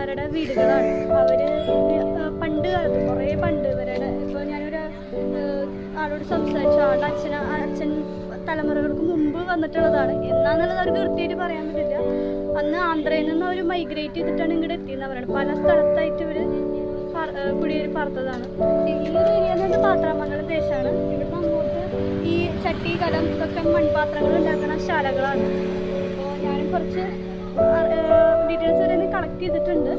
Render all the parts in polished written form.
കുമ്പാരന്മാരുടെ വീടുകളാണ്. അവര് പണ്ട് കാലത്ത് കുറേ പണ്ട് ഇവരുടെ ഇപ്പോൾ ഞാനൊരു ആളോട് സംസാരിച്ചു. ആളുടെ അച്ഛൻ തലമുറകൾക്ക് മുമ്പ് വന്നിട്ടുള്ളതാണ്. എന്നാന്നുള്ളത് അവർക്ക് കൃത്യമായിട്ട് പറയാൻ പറ്റില്ല. അന്ന് ആന്ധ്രയിൽ നിന്ന് അവർ മൈഗ്രേറ്റ് ചെയ്തിട്ടാണ് ഇങ്ങോട്ട് എത്തിയെന്ന് പറയുന്നത്. പല സ്ഥലത്തായിട്ട് ഇവർ കുടിയേറി പാർത്തതാണ്. ഈ ഒരു ഏരിയ എന്ന് പറഞ്ഞാൽ പാത്രാമംഗലം ദേശമാണ്. ഇവിടുന്ന് അങ്ങോട്ട് ഈ ചട്ടി കലം ഇതൊക്കെ മൺപാത്രങ്ങൾ ഉണ്ടാക്കുന്ന ശാലകളാണ്. അപ്പോൾ ഞാനും കുറച്ച് ഡീറ്റെയിൽസ് വരെ കളക്ട് ചെയ്തിട്ടുണ്ട്.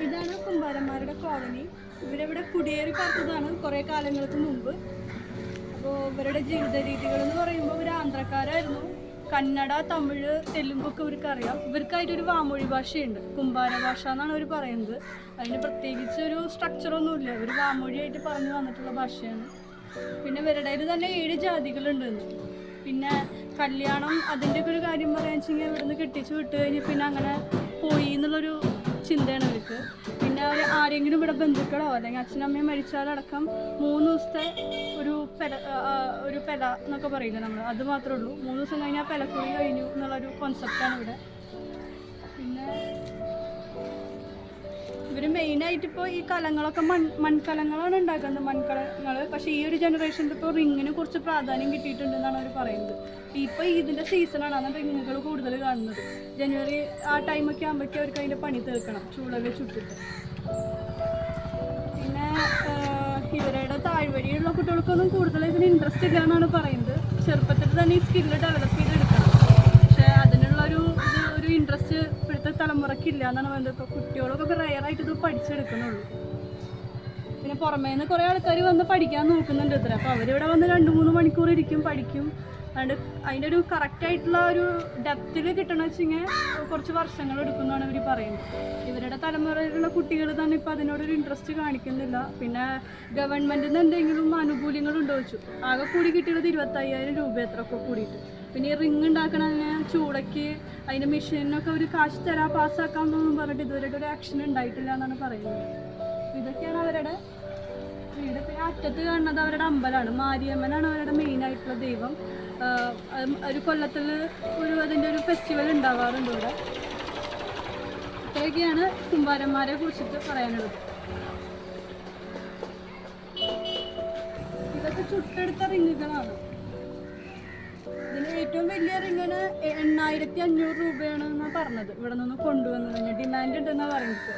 ഇതാണ് കുമ്പാരന്മാരുടെ കോളനി. ഇവരിവിടെ കുടിയേറി പാർത്തതാണ് കുറേ കാലങ്ങൾക്ക് മുമ്പ്. അപ്പോൾ ഇവരുടെ ജീവിത രീതികൾ എന്ന് പറയുമ്പോൾ ഇവർ ആന്ധ്രക്കാരായിരുന്നു. കന്നഡ, തമിഴ്, തെലുങ്കൊക്കെ ഇവർക്ക് അറിയാം. ഇവർക്കായിട്ടൊരു വാമൊഴി ഭാഷയുണ്ട്, കുമ്പാര ഭാഷ എന്നാണ് അവർ പറയുന്നത്. അതിന് പ്രത്യേകിച്ച് ഒരു സ്ട്രക്ചറൊന്നുമില്ല, ഇവർ വാമൊഴിയായിട്ട് പറഞ്ഞു വന്നിട്ടുള്ള ഭാഷയാണ്. പിന്നെ ഇവരുടെ തന്നെ 7 ജാതികളുണ്ടെന്ന്. പിന്നെ കല്യാണം അതിൻ്റെയൊക്കെ ഒരു കാര്യം പറയാന്ന് വെച്ചെങ്കിൽ ഇവിടുന്ന് കെട്ടിച്ച് വിട്ട് കഴിഞ്ഞ് പിന്നെ അങ്ങനെ പോയി എന്നുള്ളൊരു ചിന്തയാണ് അവർക്ക്. പിന്നെ അവർ ആരെങ്കിലും ഇവിടെ ബന്ധുക്കളോ അല്ലെങ്കിൽ അച്ഛനമ്മയും മരിച്ചാലടക്കം 3 ദിവസത്തെ ഒരു പെല എന്നൊക്കെ പറയില്ല നമ്മൾ, അത് മാത്രമേ ഉള്ളൂ. 3 ദിവസം കഴിഞ്ഞാൽ പെലക്കുടി കഴിഞ്ഞു എന്നുള്ളൊരു കോൺസെപ്റ്റാണ് ഇവിടെ. പിന്നെ ഇവർ മെയിനായിട്ട് ഇപ്പോൾ ഈ കലങ്ങളൊക്കെ മൺകലങ്ങളാണ് ഉണ്ടാക്കുന്നത്, മൺകലങ്ങൾ. പക്ഷേ ഈ ഒരു ജനറേഷനിൽ ഇപ്പോൾ റിങ്ങിന് കുറച്ച് പ്രാധാന്യം കിട്ടിയിട്ടുണ്ടെന്നാണ് അവർ പറയുന്നത്. ഇപ്പോൾ ഇതിൻ്റെ സീസണാണ്, അതാണ് റിങ്ങുകൾ കൂടുതൽ കാണുന്നത്. ജനുവരി ആ ടൈമൊക്കെ ആകുമ്പോഴേക്കും അവർക്ക് അതിൻ്റെ പണി തീർക്കണം, ചൂടൊക്കെ ചുട്ടിട്ട്. പിന്നെ ഇവരുടെ താഴ്വഴിയുള്ള കുട്ടികൾക്കൊന്നും കൂടുതൽ ഇതിന് ഇൻട്രസ്റ്റ് ഇല്ല എന്നാണ് പറയുന്നത്. ചെറുപ്പത്തിൽ തന്നെ ഈ സ്കില്ല് ഡെവലപ്പ് ചെയ്തെടുക്കണം. പക്ഷേ അതിനുള്ളൊരു ഇൻട്രസ്റ്റ് ഇപ്പോഴത്തെ തലമുറയ്ക്കില്ല എന്നാണ് പറയുന്നത്. ഇപ്പോൾ കുട്ടികളൊക്കെ റയറായിട്ട് ഇത് പഠിച്ചെടുക്കുന്നുള്ളൂ. പിന്നെ പുറമേ നിന്ന് കുറേ ആൾക്കാർ വന്ന് പഠിക്കാൻ നോക്കുന്നുണ്ട് ഇത്ര. അപ്പോൾ അവരിവിടെ വന്ന് 2-3 മണിക്കൂർ ഇരിക്കും, പഠിക്കും. അതുകൊണ്ട് അതിൻ്റെ ഒരു കറക്റ്റായിട്ടുള്ള ഒരു ഡെപ്തിൽ കിട്ടണമെന്ന് വെച്ചെങ്കിൽ കുറച്ച് വർഷങ്ങൾ എടുക്കുമെന്നാണ് ഇവർ പറയുന്നത്. ഇവരുടെ തലമുറയിലുള്ള കുട്ടികൾ തന്നെ ഇപ്പോൾ അതിനോടൊരു ഇൻട്രസ്റ്റ് കാണിക്കുന്നില്ല. പിന്നെ ഗവൺമെൻറ്റിൽ നിന്ന് എന്തെങ്കിലും ആനുകൂല്യങ്ങൾ ചോദിച്ചു. ആകെ കൂടി കിട്ടിയത് 25,000 രൂപ എത്രയൊക്കെ കൂടിയിട്ട്. പിന്നെ ഈ റിങ് ഉണ്ടാക്കണതിന് ചൂടയ്ക്ക് അതിൻ്റെ മെഷീനൊക്കെ ഒരു കാശ് തരാൻ പാസ്സാക്കാൻ തോന്നും പറഞ്ഞിട്ട് ഇതുവരെയായിട്ട് ഒരു ആക്ഷൻ ഉണ്ടായിട്ടില്ല എന്നാണ് പറയുന്നത്. ഇതൊക്കെയാണ് അവരുടെ വീട്. പിന്നെ അറ്റത്ത് കാണുന്നത് അവരുടെ അമ്പലമാണ്. മാരിയമ്മനാണ് അവരുടെ മെയിനായിട്ടുള്ള ദൈവം. ഒരു കൊല്ലത്തിൽ അതിൻ്റെ ഒരു ഫെസ്റ്റിവൽ ഉണ്ടാവാറുണ്ട് ഇവിടെ. ഇത്രയൊക്കെയാണ് കുമ്പാരന്മാരെ കുറിച്ചിട്ട് പറയാനുള്ളത്. ഇതൊക്കെ ചുട്ടെടുത്ത റിങ്ങുകളാണ്. ഇതിന് ഏറ്റവും വലിയ റിങ്ങിന് 8,500 രൂപയാണ് എന്നാണ് പറഞ്ഞത്. ഇവിടെ നിന്ന് കൊണ്ടുവന്നതിന് ഡിമാൻഡ് ഉണ്ടെന്നാണ് പറയുന്നത്.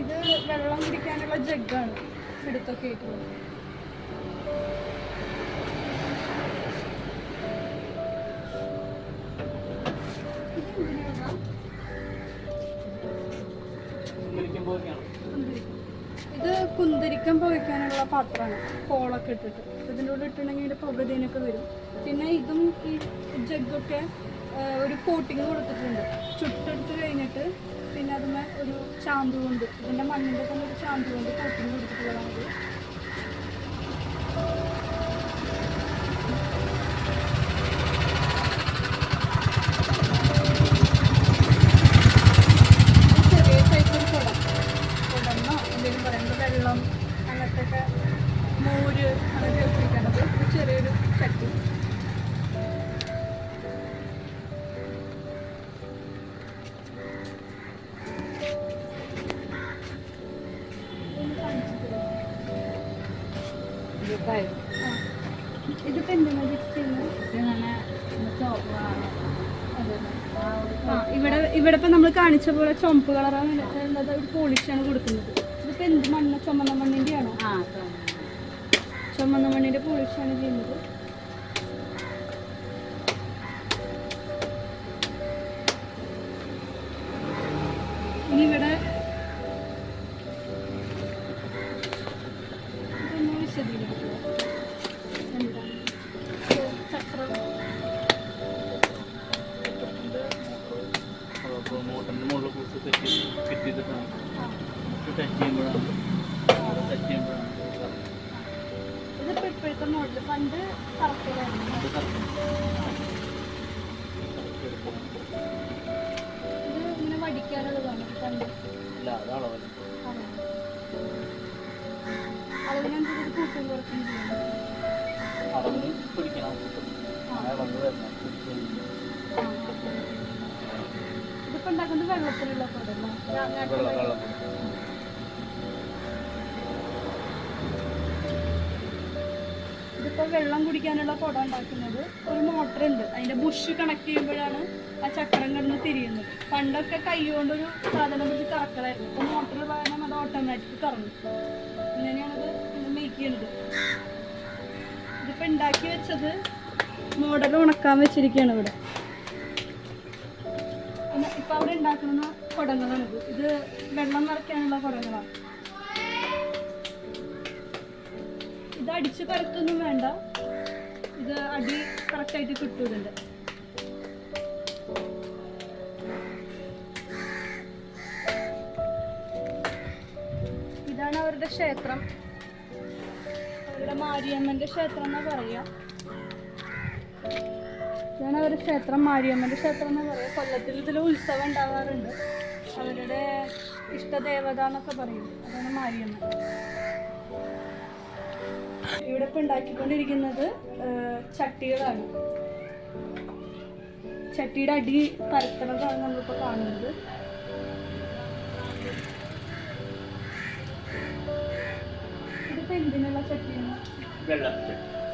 ഇത് വെള്ളം കുടിക്കാനുള്ള ജഗ്ഗാണ് ഇവിടുത്തൊക്കെ ആയിട്ടുള്ളത്. ഇത് കുന്തിരിക്ക ചിക്കൻ പൊരിക്കാനുള്ള പാത്രമാണ്, കോളൊക്കെ ഇട്ടിട്ട്. ഇതിൻ്റെ ഉള്ളിൽ ഇട്ടുണ്ടെങ്കിൽ ഇതിൻ്റെ പുകതീനൊക്കെ വരും. പിന്നെ ഇതും ഈ ജഗ്ഗൊക്കെ ഒരു കോട്ടിങ് കൊടുത്തിട്ടുണ്ട്. ചുട്ടെടുത്ത് കഴിഞ്ഞിട്ട് പിന്നെ അതിന് ഒരു ചാന്ത് കൊണ്ട്, ഇതിൻ്റെ മണ്ണിൻ്റെ തന്നെ ഒരു ചാന്ത് കൊണ്ട് കോട്ടിങ് കൊടുത്തിട്ടുള്ളതാണ്. ചെറിയ സൈസിൽ കുടന്നോ എന്തെങ്കിലും പറയുന്നത്, വെള്ളം അങ്ങനത്തെ മോര് അതൊക്കെ വെച്ചിരിക്കേണ്ടത് ചെറിയൊരു ചട്ടി. ഇതിപ്പോൾ എന്താണ് ഇവിടെ ഇപ്പം നമ്മൾ കാണിച്ച പോലെ ചുമപ്പ് കളറാണ് ഉള്ളത്, ഒരു പോളിഷാണ് കൊടുക്കുന്നത്. ഇതിപ്പോൾ എന്ത് മണ്ണ്? ചുമന്ന മണ്ണിൻ്റെ ആണോ? ചുമന്ന മണ്ണിൻ്റെ പോളിഷാണ് ചെയ്യുന്നത്. ഇനി ഇവിടെ ഇതൊന്നും വിശദീകരിക്കുക. എന്താണ് ചക്രം? മോട്ടറിൻ്റെ മുകളിൽ കുറച്ച് സെറ്റ് ചെയ്തിട്ടാണ് ടച്ച് ചെയ്യുമ്പോഴാണ്. ഇതിപ്പോൾ ഇപ്പോഴത്തെ മോഡൽ, പണ്ട് കറക്റ്റായിരുന്നു. ഇത് ഇങ്ങനെ വടിക്കാനുള്ളതാണ് പണ്ട്. അതിനനുസരിച്ച് കൂട്ടും കുറക്കും ചെയ്യണം. ഇതിപ്പോൾ ഉണ്ടാക്കുന്നത് വെള്ളത്തിലുള്ള കുടല്ലേ? ഇതിപ്പോൾ വെള്ളം കുടിക്കാനുള്ള കുട ഉണ്ടാക്കുന്നത് ഒരു മോട്ടറുണ്ട്, അതിൻ്റെ ബുഷ് കണക്ട് ചെയ്യുമ്പോഴാണ് ആ ചക്രം കിടന്ന് തിരിയുന്നത്. പണ്ടൊക്കെ കൈ കൊണ്ടൊരു സാധനം വെച്ച് കറക്കലായിരുന്നു. ഇപ്പോൾ മോട്ടർ പകരം അത് ഓട്ടോമാറ്റിക് കറങ്ങും. ഇങ്ങനെയാണത് മേക്ക് ചെയ്യണത്. ഇതിപ്പോൾ ഉണ്ടാക്കി വെച്ചത് മോഡൽ ഉണക്കാൻ വെച്ചിരിക്കുകയാണ് ഇവിടെ. ഇപ്പം അവിടെ ഉണ്ടാക്കുന്ന കുടങ്ങളാണിത്. ഇത് വെള്ളം നിറയ്ക്കാനുള്ള കുടങ്ങളാണ്. ഇത് അടിച്ച് പരത്തൊന്നും വേണ്ട, ഇത് അടി കറക്റ്റായിട്ട് കിട്ടും ഇതിൻ്റെ. ഇതാണ് അവരുടെ ക്ഷേത്രം, അവരുടെ മാരിയമ്മൻ്റെ ക്ഷേത്രം എന്നാ പറയുക. ഇതാണ് അവരുടെ ക്ഷേത്രം, മാരിയമ്മൻ്റെ ക്ഷേത്രം എന്ന് പറയുക. കൊല്ലത്തിൽ ഇതിൽ ഉത്സവം ഉണ്ടാവാറുണ്ട്. അവരുടെ ഇഷ്ടദേവത എന്നൊക്കെ പറയും, അതാണ് മാരിയമ്മ. ഇവിടെ ഇപ്പം ഉണ്ടാക്കിക്കൊണ്ടിരിക്കുന്നത് ചട്ടികളാണ്. ചട്ടിയുടെ അടി പരത്തണതാണ് നമ്മളിപ്പോൾ കാണുന്നത്. ഇതിപ്പോൾ എന്തിനുള്ള ചട്ടിയാണ്?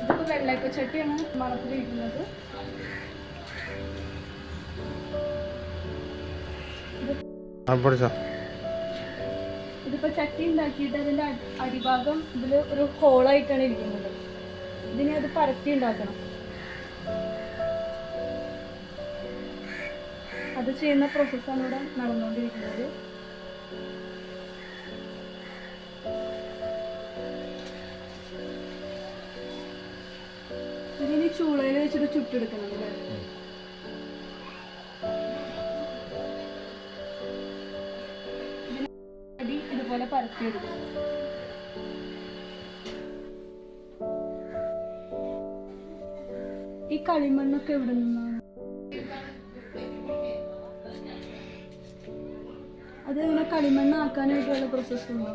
ഇതിപ്പോൾ വെള്ളയപ്പ ചട്ടിയാണ് മണത്തിലിരിക്കുന്നത്. ഇതിപ്പോൾ ചട്ടി ഉണ്ടാക്കിയിട്ട് അതിൻ്റെ അടിഭാഗം ഇതിൽ ഒരു ഹോളായിട്ടാണ് ഇരിക്കുന്നത്. ഇതിനെ അത് പരത്തി ഉണ്ടാക്കണം. അത് ചെയ്യുന്ന പ്രോസസ്സാണ് ഇവിടെ നടന്നുകൊണ്ടിരിക്കുന്നത്. ഇതിന് ചൂളയിൽ വെച്ചിട്ട് ചുട്ടെടുക്കണം അല്ലേ? അടി ഇതുപോലെ പരത്തിയെടുക്കും. ഈ കളിമണ്ണൊക്കെ എവിടെ നിന്നാണ്? അത് ഇങ്ങനെ കളിമണ്ണാക്കാനായിട്ടുള്ള പ്രോസസ് ഉണ്ടോ?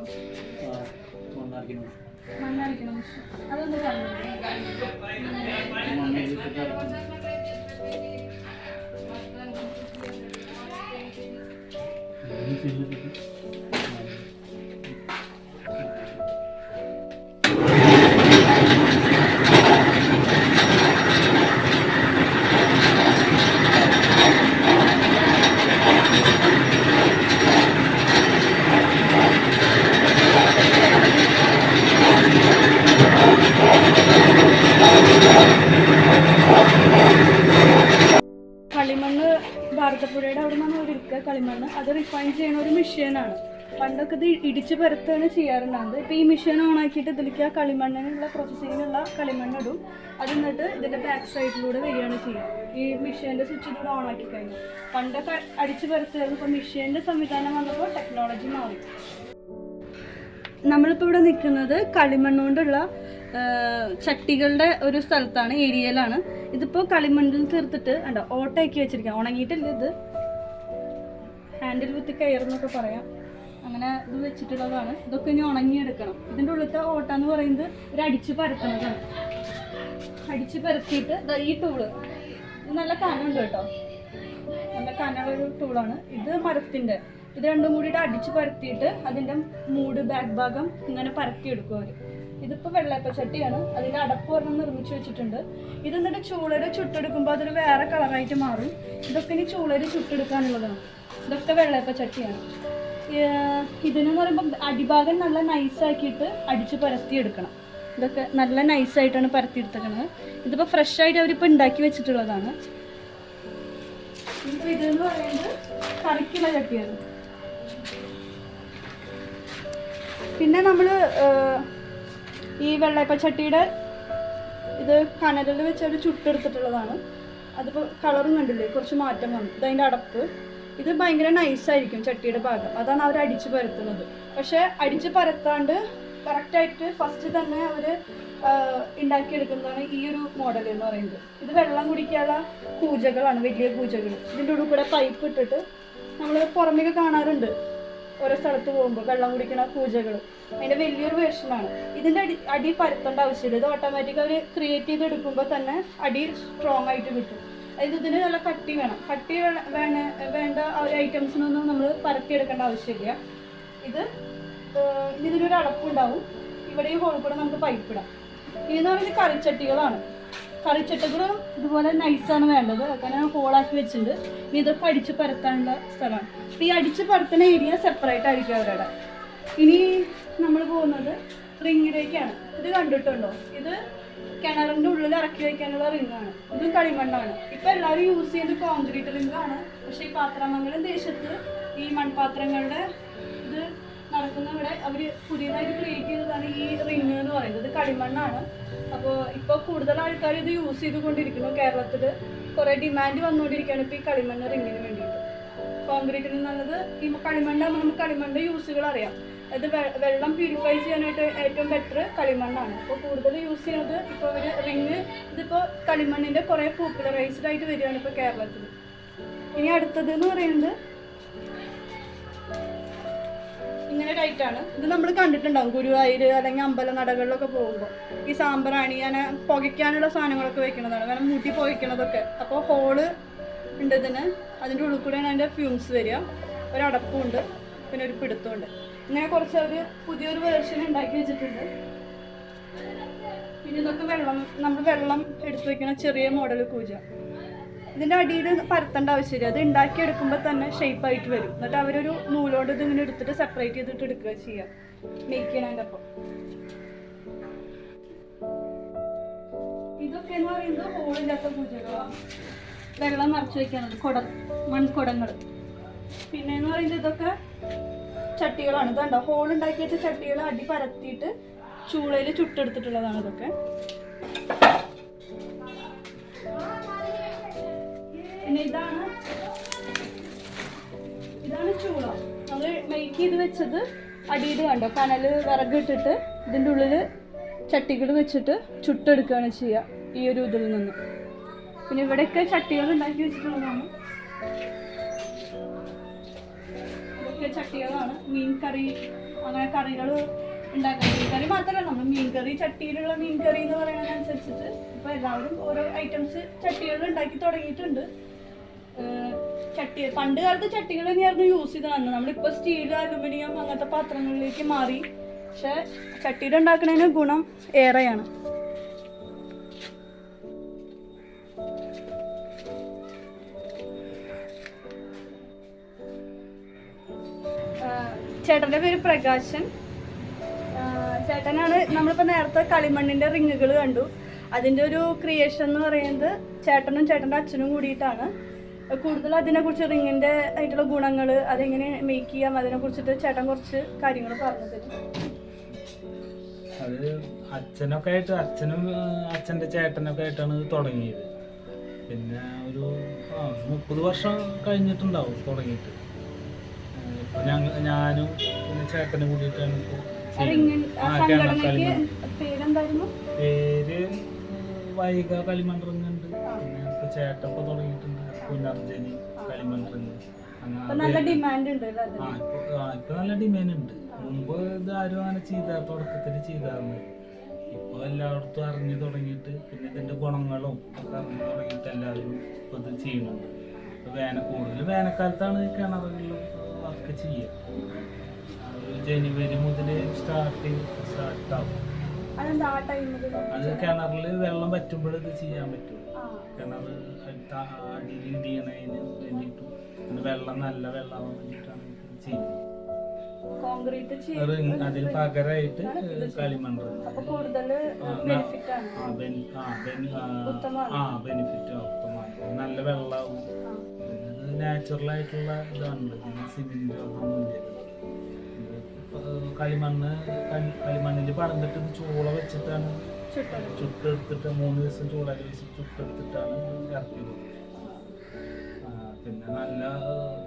മണ്ണടിക്കണം. അതൊന്ന് പറഞ്ഞു. കളിമണ്ണ് ഭാരതപ്പുഴയുടെ അവിടെ നിന്നാണ് എടുക്കുക കളിമണ്ണ്. അത് റിഫൈൻ ചെയ്യുന്ന ഒരു മെഷീനാണ്. പണ്ടൊക്കെ ഇത് ഇടിച്ച് പരത്താണ് ചെയ്യാറുണ്ടാകുന്നത്. ഇപ്പോൾ ഈ മെഷീൻ ഓൺ ആക്കിയിട്ട് ഇതിലേക്ക് ആ കളിമണ്ണിനുള്ള പ്രോസസ്സിങ്ങിനുള്ള കളിമണ്ണിടും. അത് എന്നിട്ട് ഇതിൻ്റെ ബാക്ക് സൈഡിലൂടെ വരികയാണ് ചെയ്യുക. ഈ മെഷീൻ്റെ സ്വിച്ച് ഇതിലൂടെ ഓൺ ആക്കി കഴിഞ്ഞു. പണ്ടൊക്കെ അടിച്ച് പരത്തുമായിരുന്നു. ഇപ്പോൾ മെഷീൻ്റെ സംവിധാനം വന്നപ്പോൾ ടെക്നോളജി മാറി. നമ്മളിപ്പോൾ ഇവിടെ നിൽക്കുന്നത് കളിമണ്ണ് കൊണ്ടുള്ള ചട്ടികളുടെ ഒരു സ്ഥലത്താണ്, ഏരിയയിലാണ്. ഇതിപ്പോൾ കളിമണ്ണിൽ തീർത്തിട്ട് ഉണ്ടോ ഓട്ടയാക്കി വെച്ചിരിക്കുക. ഉണങ്ങിയിട്ടില്ല, ഇത് ഹാൻഡിൽ വിത്ത് കെയർ എന്നൊക്കെ പറയാം. അങ്ങനെ ഇത് വെച്ചിട്ടുള്ളതാണ്. ഇതൊക്കെ ഇനി ഉണങ്ങിയെടുക്കണം. ഇതിൻ്റെ ഉള്ളിലത്തെ ഓട്ട എന്ന് പറയുന്നത് ഒരു അടിച്ച് പരത്തുന്നതാണ്. അടിച്ച് പരത്തിയിട്ട് ഈ ടൂള് ഇത് നല്ല കനമുണ്ട് കേട്ടോ, നല്ല കനമുള്ളൊരു ടൂളാണ് ഇത്. മരത്തിൻ്റെ ഇത് രണ്ടും കൂടിയിട്ട് അടിച്ച് പരത്തിയിട്ട് അതിൻ്റെ മൂട് ബാക്ക് ഭാഗം ഇങ്ങനെ പരത്തിയെടുക്കും അവർ. ഇതിപ്പോൾ വെള്ളയപ്പച്ചട്ടിയാണ്, അതിൻ്റെ അടപ്പ് ഒരെണ്ണം നിർമ്മിച്ച് വെച്ചിട്ടുണ്ട്. ഇത് എന്നിട്ട് ചൂളര് ചുട്ടെടുക്കുമ്പോൾ അതൊരു വേറെ കളറായിട്ട് മാറും. ഇതൊക്കെ ഇനി ചൂളര് ചുട്ടെടുക്കാനുള്ളതാണ്. ഇതൊക്കെ വെള്ളയപ്പച്ചട്ടിയാണ്. ഇതിനെന്ന് പറയുമ്പോൾ അടിഭാഗം നല്ല നൈസാക്കിയിട്ട് അടിച്ച് പരത്തിയെടുക്കണം. ഇതൊക്കെ നല്ല നൈസായിട്ടാണ് പരത്തിയെടുത്തേക്കുന്നത്. ഇതിപ്പോൾ ഫ്രഷായിട്ട് അവരിപ്പോൾ ഉണ്ടാക്കി വെച്ചിട്ടുള്ളതാണ്. ഇതിപ്പോൾ ഇതെന്ന് പറയുന്നത് കറിക്കുള്ള ചട്ടിയാണ്. പിന്നെ നമ്മൾ ഈ വെള്ളയപ്പച്ചട്ടിയുടെ ഇത് കനലിൽ വെച്ച് അവർ ചുട്ടെടുത്തിട്ടുള്ളതാണ്. അതിപ്പോൾ കളറും കണ്ടില്ലേ, കുറച്ച് മാറ്റം വന്നു. ഇതതിൻ്റെ അടപ്പ്. ഇത് ഭയങ്കര നൈസായിരിക്കും ചട്ടിയുടെ ഭാഗം, അതാണ് അവർ അടിച്ച് പരത്തുന്നത്. പക്ഷേ അടിച്ച് പരത്താണ്ട് കറക്റ്റായിട്ട് ഫസ്റ്റ് തന്നെ അവർ ഉണ്ടാക്കിയെടുക്കുന്നതാണ് ഈ ഒരു മോഡൽ എന്ന് പറയുന്നത്. ഇത് വെള്ളം കുടിക്കാനുള്ള കൂജകളാണ്, വലിയ കൂജകൾ. ഇതിൻ്റെ ഉള്ളിൽ കൂടെ പൈപ്പ് ഇട്ടിട്ട് നമ്മൾ പുറമേക്ക് കാണാറുണ്ട് ഓരോ സ്ഥലത്ത് പോകുമ്പോൾ വെള്ളം കുടിക്കുന്ന പൂജകൾ. അതിൻ്റെ വലിയൊരു വേർഷനാണ്. ഇതിൻ്റെ അടി പരത്തേണ്ട ആവശ്യമില്ല. ഇത് ഓട്ടോമാറ്റിക് അവർ ക്രിയേറ്റ് ചെയ്തെടുക്കുമ്പോൾ തന്നെ അടി സ്ട്രോങ് ആയിട്ട് കിട്ടും. അതായത് ഇതിന് നല്ല കട്ടി വേണം. കട്ടി വേണ്ട ആ ഒരു ഐറ്റംസിനൊന്നും നമ്മൾ പരത്തിയെടുക്കേണ്ട ആവശ്യമില്ല. ഇതിനൊരു അടപ്പുണ്ടാവും. ഇവിടെ ഈ ഹോളിൽ കൂടെ നമുക്ക് പൈപ്പ് ഇടാം. ഇതെന്ന് പറയുന്നത് കറിച്ചട്ടികളാണ്. കറിച്ചട്ടികളും ഇതുപോലെ നൈസാണ് വേണ്ടത്. അങ്ങനെ ഹോളാക്കി വെച്ചിട്ടുണ്ട്. ഇനി ഇതൊക്കെ അടിച്ച് പരത്താനുള്ള സ്ഥലമാണ്. അപ്പോൾ ഈ അടിച്ച് പരത്തുന്ന ഏരിയ സെപ്പറേറ്റ് ആയിരിക്കും അവരുടെ. ഇനി നമ്മൾ പോകുന്നത് റിങ്ങിലേക്കാണ്. ഇത് കണ്ടിട്ടുണ്ടോ? ഇത് കിണറിൻ്റെ ഉള്ളിൽ ഇറക്കി വയ്ക്കാനുള്ള റിങ്ങാണ്. ഇതും കളിമണ്ണാണ്. ഇപ്പം എല്ലാവരും യൂസ് ചെയ്യുന്നത് കോൺക്രീറ്റ് റിങ്ങാണ്. പക്ഷേ ഈ പാത്രമംഗലം ദേശത്ത് ഈ മൺപാത്രങ്ങളുടെ ഇത് നടക്കുന്ന ഇവിടെ അവർ പുതിയതായിട്ട് ക്രിയേറ്റ് ചെയ്തതാണ് ഈ റിങ് എന്ന് പറയുന്നത്. ഇത് കളിമണ്ണാണ്. അപ്പോൾ ഇപ്പോൾ കൂടുതൽ ആൾക്കാർ ഇത് യൂസ് ചെയ്തുകൊണ്ടിരിക്കുന്നു. കേരളത്തിൽ കുറേ ഡിമാൻഡ് വന്നുകൊണ്ടിരിക്കുകയാണ് ഇപ്പോൾ ഈ കളിമണ്ണ് റിങ്ങിന് വേണ്ടിയിട്ട്. കോൺക്രീറ്റിന് നല്ലത് ഈ കളിമണ്ണാകുമ്പോൾ നമുക്ക് കളിമണ്ണിൻ്റെ യൂസുകൾ അറിയാം. അത് വെള്ളം പ്യൂരിഫൈ ചെയ്യാനായിട്ട് ഏറ്റവും ബെറ്റർ കളിമണ്ണാണ്. അപ്പോൾ കൂടുതൽ യൂസ് ചെയ്യുന്നത് ഇപ്പോൾ അവർ റിങ്. ഇതിപ്പോൾ കളിമണ്ണിൻ്റെ കുറേ പോപ്പുലറൈസ്ഡ് ആയിട്ട് വരികയാണ് ഇപ്പോൾ കേരളത്തിൽ. ഇനി അടുത്തത് എന്ന് പറയുന്നത് ഇങ്ങനെ ടൈറ്റാണ്. ഇത് നമ്മൾ കണ്ടിട്ടുണ്ടാവും ഗുരുവായൂർ അല്ലെങ്കിൽ അമ്പല നടകളിലൊക്കെ പോകുമ്പോൾ. ഈ സാമ്പ്രാണി അങ്ങനെ പുകയ്ക്കാനുള്ള സാധനങ്ങളൊക്കെ വെക്കുന്നതാണ്, വേണം മൂട്ടി പുകയ്ക്കണതൊക്കെ. അപ്പോൾ ഹോള് ഉണ്ട് ഇതിന്. അതിൻ്റെ ഉള്ളിൽ കൂടെയാണ് അതിൻ്റെ ഫ്യൂംസ് വരിക. ഒരടപ്പുണ്ട്, പിന്നെ ഒരു പിടുത്തമുണ്ട്. ഇങ്ങനെ കുറച്ച് അവർ പുതിയൊരു വേർഷൻ ഉണ്ടാക്കി വെച്ചിട്ടുണ്ട്. പിന്നെ ഇതൊക്കെ നമ്മൾ വെള്ളം എടുത്തു വയ്ക്കുന്ന ചെറിയ മോഡൽ കൂജ. ഇതിൻ്റെ അടിയിൽ പരത്തേണ്ട ആവശ്യമില്ല. അത് ഉണ്ടാക്കിയെടുക്കുമ്പോൾ തന്നെ ഷേപ്പായിട്ട് വരും. എന്നിട്ട് അവരൊരു നൂലോട് ഇതിങ്ങനെ എടുത്തിട്ട് സെപ്പറേറ്റ് ചെയ്തിട്ട് എടുക്കുക ചെയ്യുക മേക്ക് ചെയ്യണതിൻ്റെ ഒപ്പം. ഇതൊക്കെ എന്ന് പറയുന്നത് ഹോളില്ലാത്ത പൂജകളാണ്. വെള്ളം നിറച്ച് വയ്ക്കാനുള്ളത് മൺകുടങ്ങൾ. പിന്നെ എന്ന് പറയുന്നത് ഇതൊക്കെ ചട്ടികളാണ്. ഇതുണ്ടോ ഹോൾ ഉണ്ടാക്കി വെച്ച ചട്ടികൾ അടി പരത്തിയിട്ട് ചൂളയിൽ ചുട്ടെടുത്തിട്ടുള്ളതാണ് ഇതൊക്കെ. പിന്നെ ഇതാണ് ചൂള. നമ്മൾ മേക്ക് ചെയ്ത് വെച്ചത് അടിയിൽ കണ്ടോ കനൽ വിറകിട്ടിട്ട് ഇതിൻ്റെ ഉള്ളിൽ ചട്ടികൾ വെച്ചിട്ട് ചുട്ടെടുക്കുകയാണ് ചെയ്യുക ഈ ഒരു ഇതിൽ നിന്ന്. പിന്നെ ഇവിടെയൊക്കെ ചട്ടികൾ ഉണ്ടാക്കി വെച്ചിട്ടുള്ളതാണ്. ഇതൊക്കെ ചട്ടികളാണ്. മീൻ കറി അങ്ങനെ കറികൾ ഉണ്ടാക്കുന്നത്. മീൻ കറി മാത്രമല്ല, നമ്മൾ മീൻ കറി ചട്ടിയിലുള്ള മീൻ കറി എന്ന് പറയുന്നതിനനുസരിച്ചിട്ട് ഇപ്പോൾ എല്ലാവരും ഓരോ ഐറ്റംസ് ചട്ടികൾ ഉണ്ടാക്കി തുടങ്ങിയിട്ടുണ്ട്. പണ്ട് കാലത്ത് ചട്ടികൾ തന്നെയായിരുന്നു യൂസ് ചെയ്ത് വന്നത്. നമ്മളിപ്പോൾ സ്റ്റീൽ, അലുമിനിയം അങ്ങനത്തെ പാത്രങ്ങളിലേക്ക് മാറി. പക്ഷെ ചട്ടിയിൽ ഉണ്ടാക്കുന്നതിന് ഗുണം ഏറെയാണ്. ചേട്ടൻ്റെ പേര് പ്രകാശൻ. ചേട്ടനാണ്. നമ്മളിപ്പോൾ നേരത്തെ കളിമണ്ണിൻ്റെ റിങ്ങുകൾ കണ്ടു. അതിൻ്റെ ഒരു ക്രിയേഷൻ എന്ന് പറയുന്നത് ചേട്ടനും ചേട്ടൻ്റെ അച്ഛനും കൂടിയിട്ടാണ്. കൂടുതൽ അതിനെ കുറിച്ച് റിങ്ങിന്റെ ആയിട്ടുള്ള ഗുണങ്ങൾ, അതെങ്ങനെ മേക്ക് ചെയ്യാം, അതിനെ കുറിച്ചിട്ട് ചേട്ടൻ കുറച്ച് കാര്യങ്ങൾ പറഞ്ഞു തരും. അത് അച്ഛനൊക്കെ ആയിട്ട്, അച്ഛനും അച്ഛൻ്റെ ചേട്ടനൊക്കെ ആയിട്ടാണ് ഇത് തുടങ്ങിയത്. പിന്നെ ഒരു 30 വർഷം കഴിഞ്ഞിട്ടുണ്ടാവും തുടങ്ങിയിട്ട്. ഇപ്പൊ ഞാനും പിന്നെ ചേട്ടനും കൂടിയിട്ടാണ് പേര് വൈഗ കളിമൺറിങ്ങുണ്ട്. പിന്നെ ഇപ്പൊ ചേട്ടൻ ഇപ്പൊ തുടങ്ങിയിട്ടുണ്ട് പുനർജനി കളിമൺറിങ്. ഇപ്പൊ നല്ല ഡിമാൻഡ് ഉണ്ട്. മുമ്പ് ഇത് ആരും അങ്ങനെ തുടക്കത്തിൽ ചെയ്തായിരുന്നു. ഇപ്പൊ എല്ലായിടത്തും അറിഞ്ഞു തുടങ്ങിയിട്ട്, പിന്നെ ഇതിന്റെ ഗുണങ്ങളും ഒക്കെ അറിഞ്ഞു തുടങ്ങിയിട്ട് എല്ലാവരും ഇപ്പൊ ഇത് ചെയ്യുന്നുണ്ട്. കൂടുതൽ വേനൽക്കാലത്താണ് കിണറുകളിൽ വർക്ക് ചെയ്യുക. ഒരു ജനുവരി മുതൽ സ്റ്റാർട്ടാവും. അത് കിണറിൽ വെള്ളം പറ്റുമ്പോൾ ഇത് ചെയ്യാൻ പറ്റും. കിണർ അടിയിൽ ഇടിയണതിന് വേണ്ടിയിട്ടും പിന്നെ നല്ല വെള്ളമാവാൻ വേണ്ടിയിട്ടാണ് ഇത് ചെയ്യുന്നത്. അതിന് പകരമായിട്ട് കളിമണ്ണ് ബെനിഫിറ്റ് ഉത്തമമാണ്. നല്ല വെള്ളമാവും. ഇത് നാച്ചുറൽ ആയിട്ടുള്ള ഇതാണ്. പിന്നെ സിമെന്റ് ഒന്നുമില്ല. കളിമണ്ണിൽ പടന്നിട്ട് ഇത് ചൂള വെച്ചിട്ടാണ് ചുട്ടെടുത്തിട്ട് 3 ദിവസം ചൂളയിൽ വെച്ച് ചുട്ടെടുത്തിട്ടാണ് ഇറക്കിയത്. പിന്നെ നല്ല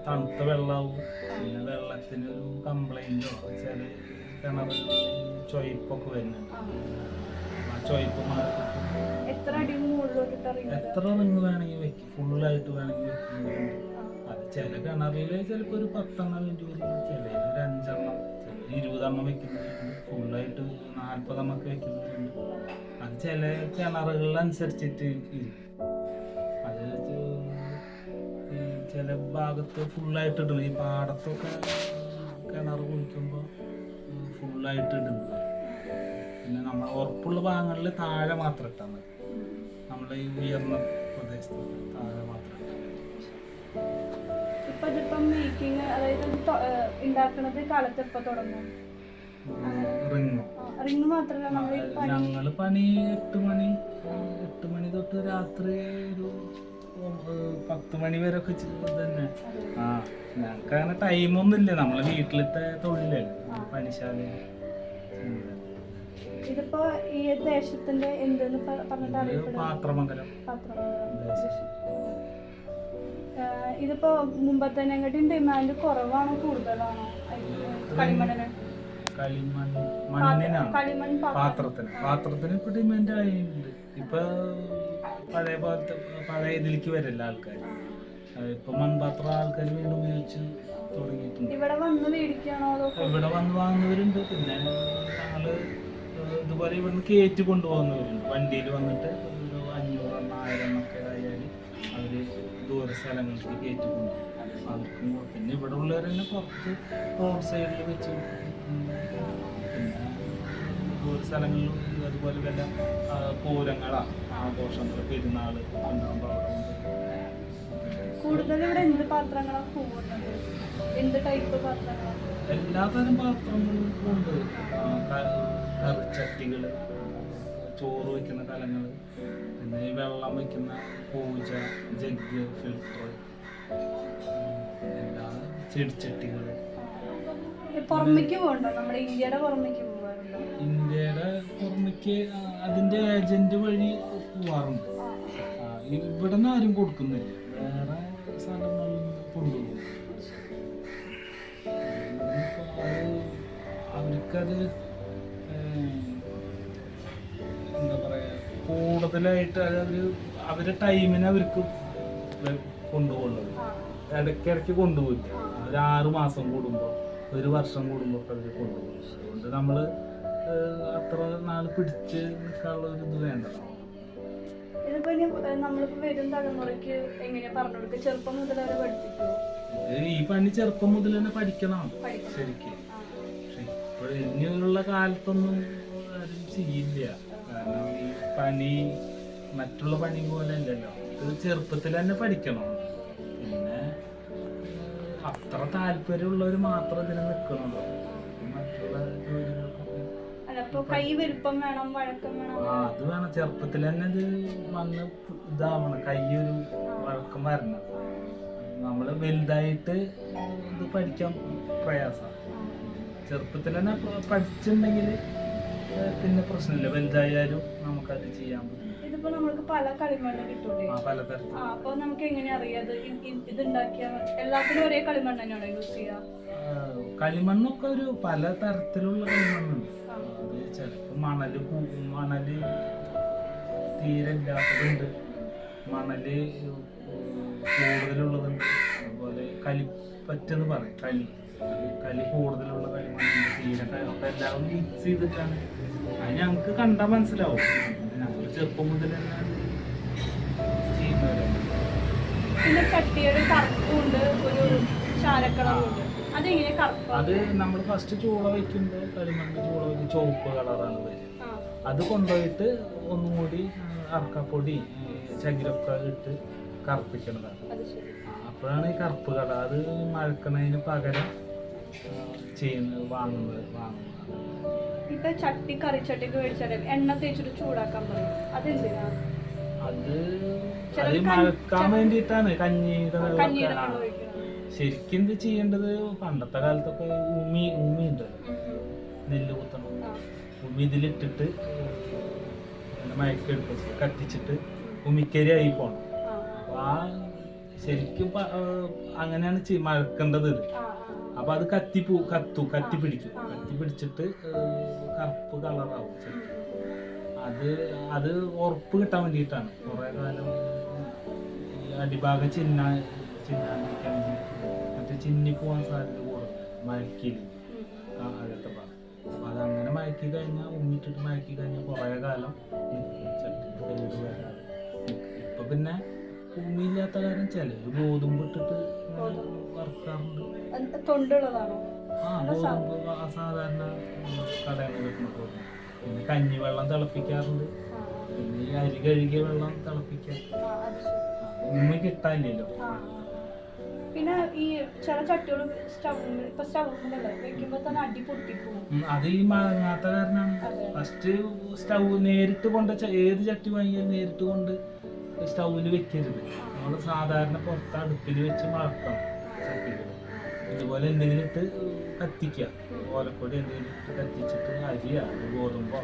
തണുത്ത വെള്ളമാവും. പിന്നെ വെള്ളത്തിനൊരു കംപ്ലൈൻറ്റോ ചില കിണറിൽ ചൊയ്പ്പൊക്കെ വരുന്നുണ്ട്. ആ ചൊയ്പ്പ് മാറി എത്ര റിങ് വേണമെങ്കിൽ വെക്കും, ഫുള്ളായിട്ട് വേണമെങ്കിൽ വെക്കുന്നുണ്ട്. അത് ചില കിണറിൽ ചിലപ്പോൾ ഒരു 10 എണ്ണം വേണ്ടി വരും, ചില ഒരു 5 എണ്ണം, 20 എണ്ണം വെക്കുന്നുണ്ട്, ഫുള്ളായിട്ട് 40 എണ്ണമൊക്കെ വെക്കുന്നുണ്ട്. അത് ചില കിണറുകളിലനുസരിച്ചിട്ട് ഇരിക്കും. അത് ചില ഭാഗത്ത് ഫുള്ളായിട്ട് ഇടുന്നു. ഈ പാടത്തൊക്കെ കിണർ കുഴിക്കുമ്പോൾ ഫുള്ളായിട്ട് ഇടുന്നു. പിന്നെ നമ്മൾ ഉറപ്പുള്ള ഭാഗങ്ങളിൽ താഴെ മാത്രം ഇട്ടാൽ മതി. നമ്മുടെ ഈ ഉയർന്ന പ്രദേശത്ത് താഴെ മാത്രം ഞങ്ങള് പണി 8 മണി തൊട്ട് രാത്രി ഒരു 10 മണി വരെ ഒക്കെ തന്നെ. ഞങ്ങൾക്ക് അങ്ങനെ ടൈമൊന്നും ഇല്ല. നമ്മളെ വീട്ടിലത്തെ തൊഴിലല്ലേ പണിശാല. ഇതിപ്പോ ഈ ദേശത്തിന്റെ എന്തെന്ന് പറഞ്ഞിട്ട് പാത്രമംഗലം. ഇതിപ്പോ മുമ്പത്തേനെക്കാട്ടും ഡിമാൻഡ് കുറവാണോ കൂടുതലാണോ കളിമണ്ണിന്? മണ്ണിനാണ്. പാത്രത്തിന് ഇപ്പൊ ഡിമാൻഡ് ആയിട്ടുണ്ട്. ഇപ്പൊ പഴയ ഇതിലേക്ക് വരില്ല ആൾക്കാർ. ഇപ്പൊ മൺപാത്രം ആൾക്കാർ വീണ്ടും ഉപയോഗിച്ച് തുടങ്ങിയിട്ടുണ്ട്. ഇവിടെ വന്ന് മേടിക്കാണോ? ഇവിടെ വന്ന് വാങ്ങുന്നവരുണ്ട്. പിന്നെ ഞങ്ങള് ഇതുപോലെ ഇവിടുന്ന് കയറ്റി കൊണ്ടുപോകുന്നവരുണ്ട്. വണ്ടിയിൽ വന്നിട്ട് ഒരു 500 1000 ഒക്കെ ആയാലും അവര് ദൂര സ്ഥലങ്ങൾക്ക് കയറ്റി കൊണ്ടുപോകും. അവർക്കും പിന്നെ ഇവിടെ ഉള്ളവർ തന്നെ പുറത്ത് റോഡ് സൈഡിൽ വെച്ച്. പിന്നെ ദൂര സ്ഥലങ്ങളിലും അതുപോലെ വല്ല പൂരങ്ങളാ ആഘോഷങ്ങൾ പെരുന്നാൾ ഉണ്ടാകുമ്പോൾ കൂടുതൽ ഇവിടെ എന്ത് പാത്രങ്ങളാണ് പോകുന്നത്? എന്ത് ടൈപ്പ് പാത്രങ്ങളാണ്? എല്ലാതരം പാത്രങ്ങളും ഉണ്ട്. കറിച്ചട്ടികൾ, ചോറ് വയ്ക്കുന്ന കലങ്ങൾ, പിന്നെ ഈ വെള്ളം വയ്ക്കുന്ന പൂജ, ജഗ്, ഫിൽറ്റർ, എല്ലാ ചെടിച്ചട്ടികൾ. പുറമേക്ക് പോകണ്ടോ? നമ്മുടെ ഇന്ത്യയുടെ പുറമേക്ക് പോകാറുണ്ടോ? ഇന്ത്യയുടെ പുറമേക്ക് അതിൻ്റെ ഏജന്റ് വഴി പോവാറുണ്ട്. ഇവിടെ നിന്ന് ആരും കൊടുക്കുന്നില്ല, വേറെ സ്ഥലങ്ങളിൽ നിന്ന് കൊണ്ടുപോകും. അവർക്കത് എന്താ പറയുക, കൂടുതലായിട്ട് അവരുടെ ടൈമിന് അവർക്ക് കൊണ്ടുപോകുന്നത്. ഇടയ്ക്കിടയ്ക്ക് കൊണ്ടുപോയില്ല. ഒരു 6 മാസം കൂടുമ്പോൾ, 1 വർഷം കൂടുമ്പോൾ ഒക്കെ അവർ കൊണ്ടുപോകും. അതുകൊണ്ട് നമ്മൾ അത്ര നാൾ പിടിച്ച് നിൽക്കാനുള്ള ഒരു ഇത് വേണ്ടതാണ്. ഈ പണി ചെറുപ്പം മുതൽ തന്നെ പഠിക്കണം ശരിക്കും. പക്ഷെ ഇപ്പോൾ ഇനിയുള്ള കാലത്തൊന്നും ആരും ചെയ്യില്ല. കാരണം ഈ പണി മറ്റുള്ള പണി പോലെ അല്ലല്ലോ. ഇത് ചെറുപ്പത്തിൽ തന്നെ പഠിക്കണം. പിന്നെ അത്ര താല്പര്യമുള്ളവർ മാത്രം ഇതിന് നിൽക്കണല്ലോ. മറ്റുള്ള ജോലികൾക്കൊക്കെ അപ്പൊ കൈ വലുപ്പം വേണം, വഴക്കം വേണം. അത് വേണം. ചെറുപ്പത്തിൽ തന്നെ ഇത് മണ്ണ് ഇതാവണം, കൈ ഒരു വഴക്കം വരണം. നമ്മള് വലുതായിട്ട് ഇത് പഠിക്കാൻ പ്രയാസമാണ്. ചെറുപ്പത്തിൽ തന്നെ പഠിച്ചിട്ടുണ്ടെങ്കിൽ പിന്നെ പ്രശ്നമില്ല, വലുതായാലും നമുക്കത് ചെയ്യാൻ പറ്റും. ഇതിപ്പോ നമ്മൾക്ക് പല കളിമണ്ണ് കിട്ടൂലേ? പലതരത്തിൽ. അപ്പൊ നമുക്ക് എങ്ങനെയാ അറിയാം ഇത് ഉണ്ടാക്കിയ എല്ലാത്തിനും ഒരേ കളിമണ്ണ് തന്നെയാണോ യൂസ് ചെയ്യാ? കളിമണ്ണൊക്കെ ഒരു പല തരത്തിലുള്ള കളിമണ്ണുണ്ട്. അത് ചിലപ്പോൾ മണല് തീരെ ഇല്ലാത്തതുണ്ട്, മണല് കൂടുതലുള്ളതുണ്ട്, അതുപോലെ കലിപ്പറ്റെന്ന് പറയും, കലി കൂടുതലുള്ള കളിമണ്ണുണ്ട്, തീരെ ഒക്കെ എല്ലാം മിക്സ് ചെയ്തിട്ടാണ്. അത് ഞങ്ങൾക്ക് കണ്ടാൽ മനസ്സിലാവും. ഞങ്ങൾ ചെറുപ്പം മുതൽ തന്നെ ചെയ്യുന്നവരാണ്. പിന്നെ ചട്ടിയുടെ കറുപ്പുണ്ട്, ഒരു ചാരക്കളറുണ്ട്. അതെങ്ങനെ കറുപ്പ്? അത് നമ്മൾ ഫസ്റ്റ് ചൂള വയ്ക്കുമ്പോൾ കളിമണ്ണ് ചൂള വയ്ക്കും, ചുവപ്പ് കളറാണ് വരിക. അത് കൊണ്ടുപോയിട്ട് ഒന്നും കൂടി അറക്കപ്പൊടി ചകിരൊക്കെ ഇട്ട് കറുപ്പിക്കുന്നതാണ്. അപ്പോഴാണ് ഈ കറുപ്പ് കളർ. അത് മഴക്കണതിന് പകരം വാങ്ങുന്നത്. ഇപ്പൊ ചട്ടി കറിച്ചട്ടിക്ക് മേടിച്ചാൽ എണ്ണ തേച്ചിട്ട് ചൂടാക്കാൻ പറയും, അതെന്തിനാ? അത് മഴക്കാൻ വേണ്ടിയിട്ടാണ്. കഞ്ഞിയുടെ വെള്ളം. ശരിക്കും ഇത് ചെയ്യേണ്ടത് പണ്ടത്തെ കാലത്തൊക്കെ ഉമ്മി ഉണ്ടല്ലോ, നെല്ല് കുത്തണം, ഉമ്മി ഇതിലിട്ടിട്ട് മയക്കെടുപ്പ് കത്തിച്ചിട്ട് ഉമ്മിക്കരി ആയി പോണം. അപ്പൊ ആ ശരിക്കും അങ്ങനെയാണ് മഴക്കേണ്ടത്. ഇത് അപ്പൊ അത് കത്തി പിടിക്കും. കത്തി പിടിച്ചിട്ട് കറുപ്പ് കളറാവും. അത് ഉറപ്പ് കിട്ടാൻ വേണ്ടിയിട്ടാണ്. കുറെ കാലം ഈ അടിഭാഗം ചിന്നാണ്ടിരിക്കാൻ വേണ്ടിയിട്ട് മറ്റേ ചിന്നി പോകാൻ സാധ്യത കൂടുതൽ മയക്കിൽ അകത്തെ ഭാഗം. അപ്പൊ അതങ്ങനെ മയക്കി കഴിഞ്ഞാൽ ഉമ്മിട്ടിട്ട് മയക്കി കഴിഞ്ഞാൽ കുറെ കാലം ഇപ്പൊ പിന്നെ ഉമ്മിയില്ലാത്ത കാര്യം ചിലര് ഗോതമ്പ് ഇട്ടിട്ട് വറുക്കാറുണ്ട്. തൊണ്ടുള്ളതാണോ? ഗോതമ്പ് സാധാരണ കടയിൽ കിട്ടുന്ന ഗോതമ്പ്. പിന്നെ കഞ്ഞിവെള്ളം തിളപ്പിക്കാറുണ്ട്. പിന്നെ ഈ അരി കഴുകിയ വെള്ളം തിളപ്പിക്കാം. ഉമ്മി കിട്ടാനില്ലല്ലോ. പിന്നെ ഈ ചില ചട്ടികൾ സ്റ്റൗ വെക്കുമ്പോ തന്നെ അടി പൊട്ടിപ്പോകും. അത് ഈ മഴങ്ങാത്ത കാരണമാണ്. ഫസ്റ്റ് സ്റ്റൗ നേരിട്ട് ഏത് ചട്ടി വാങ്ങിയാലും നേരിട്ട് കൊണ്ട് സ്റ്റൗവിൽ വെക്കരുത്. നമ്മൾ സാധാരണ പുറത്ത് അടുപ്പിൽ വെച്ച് മഴക്കണം ചട്ടികൾ. ഇതുപോലെ എന്തെങ്കിലും ഇട്ട് കത്തിക്കുക, ഓലക്കൊടി എന്തെങ്കിലും ഇട്ട് കത്തിച്ചിട്ട് അരിയോ ഗോതമ്പോ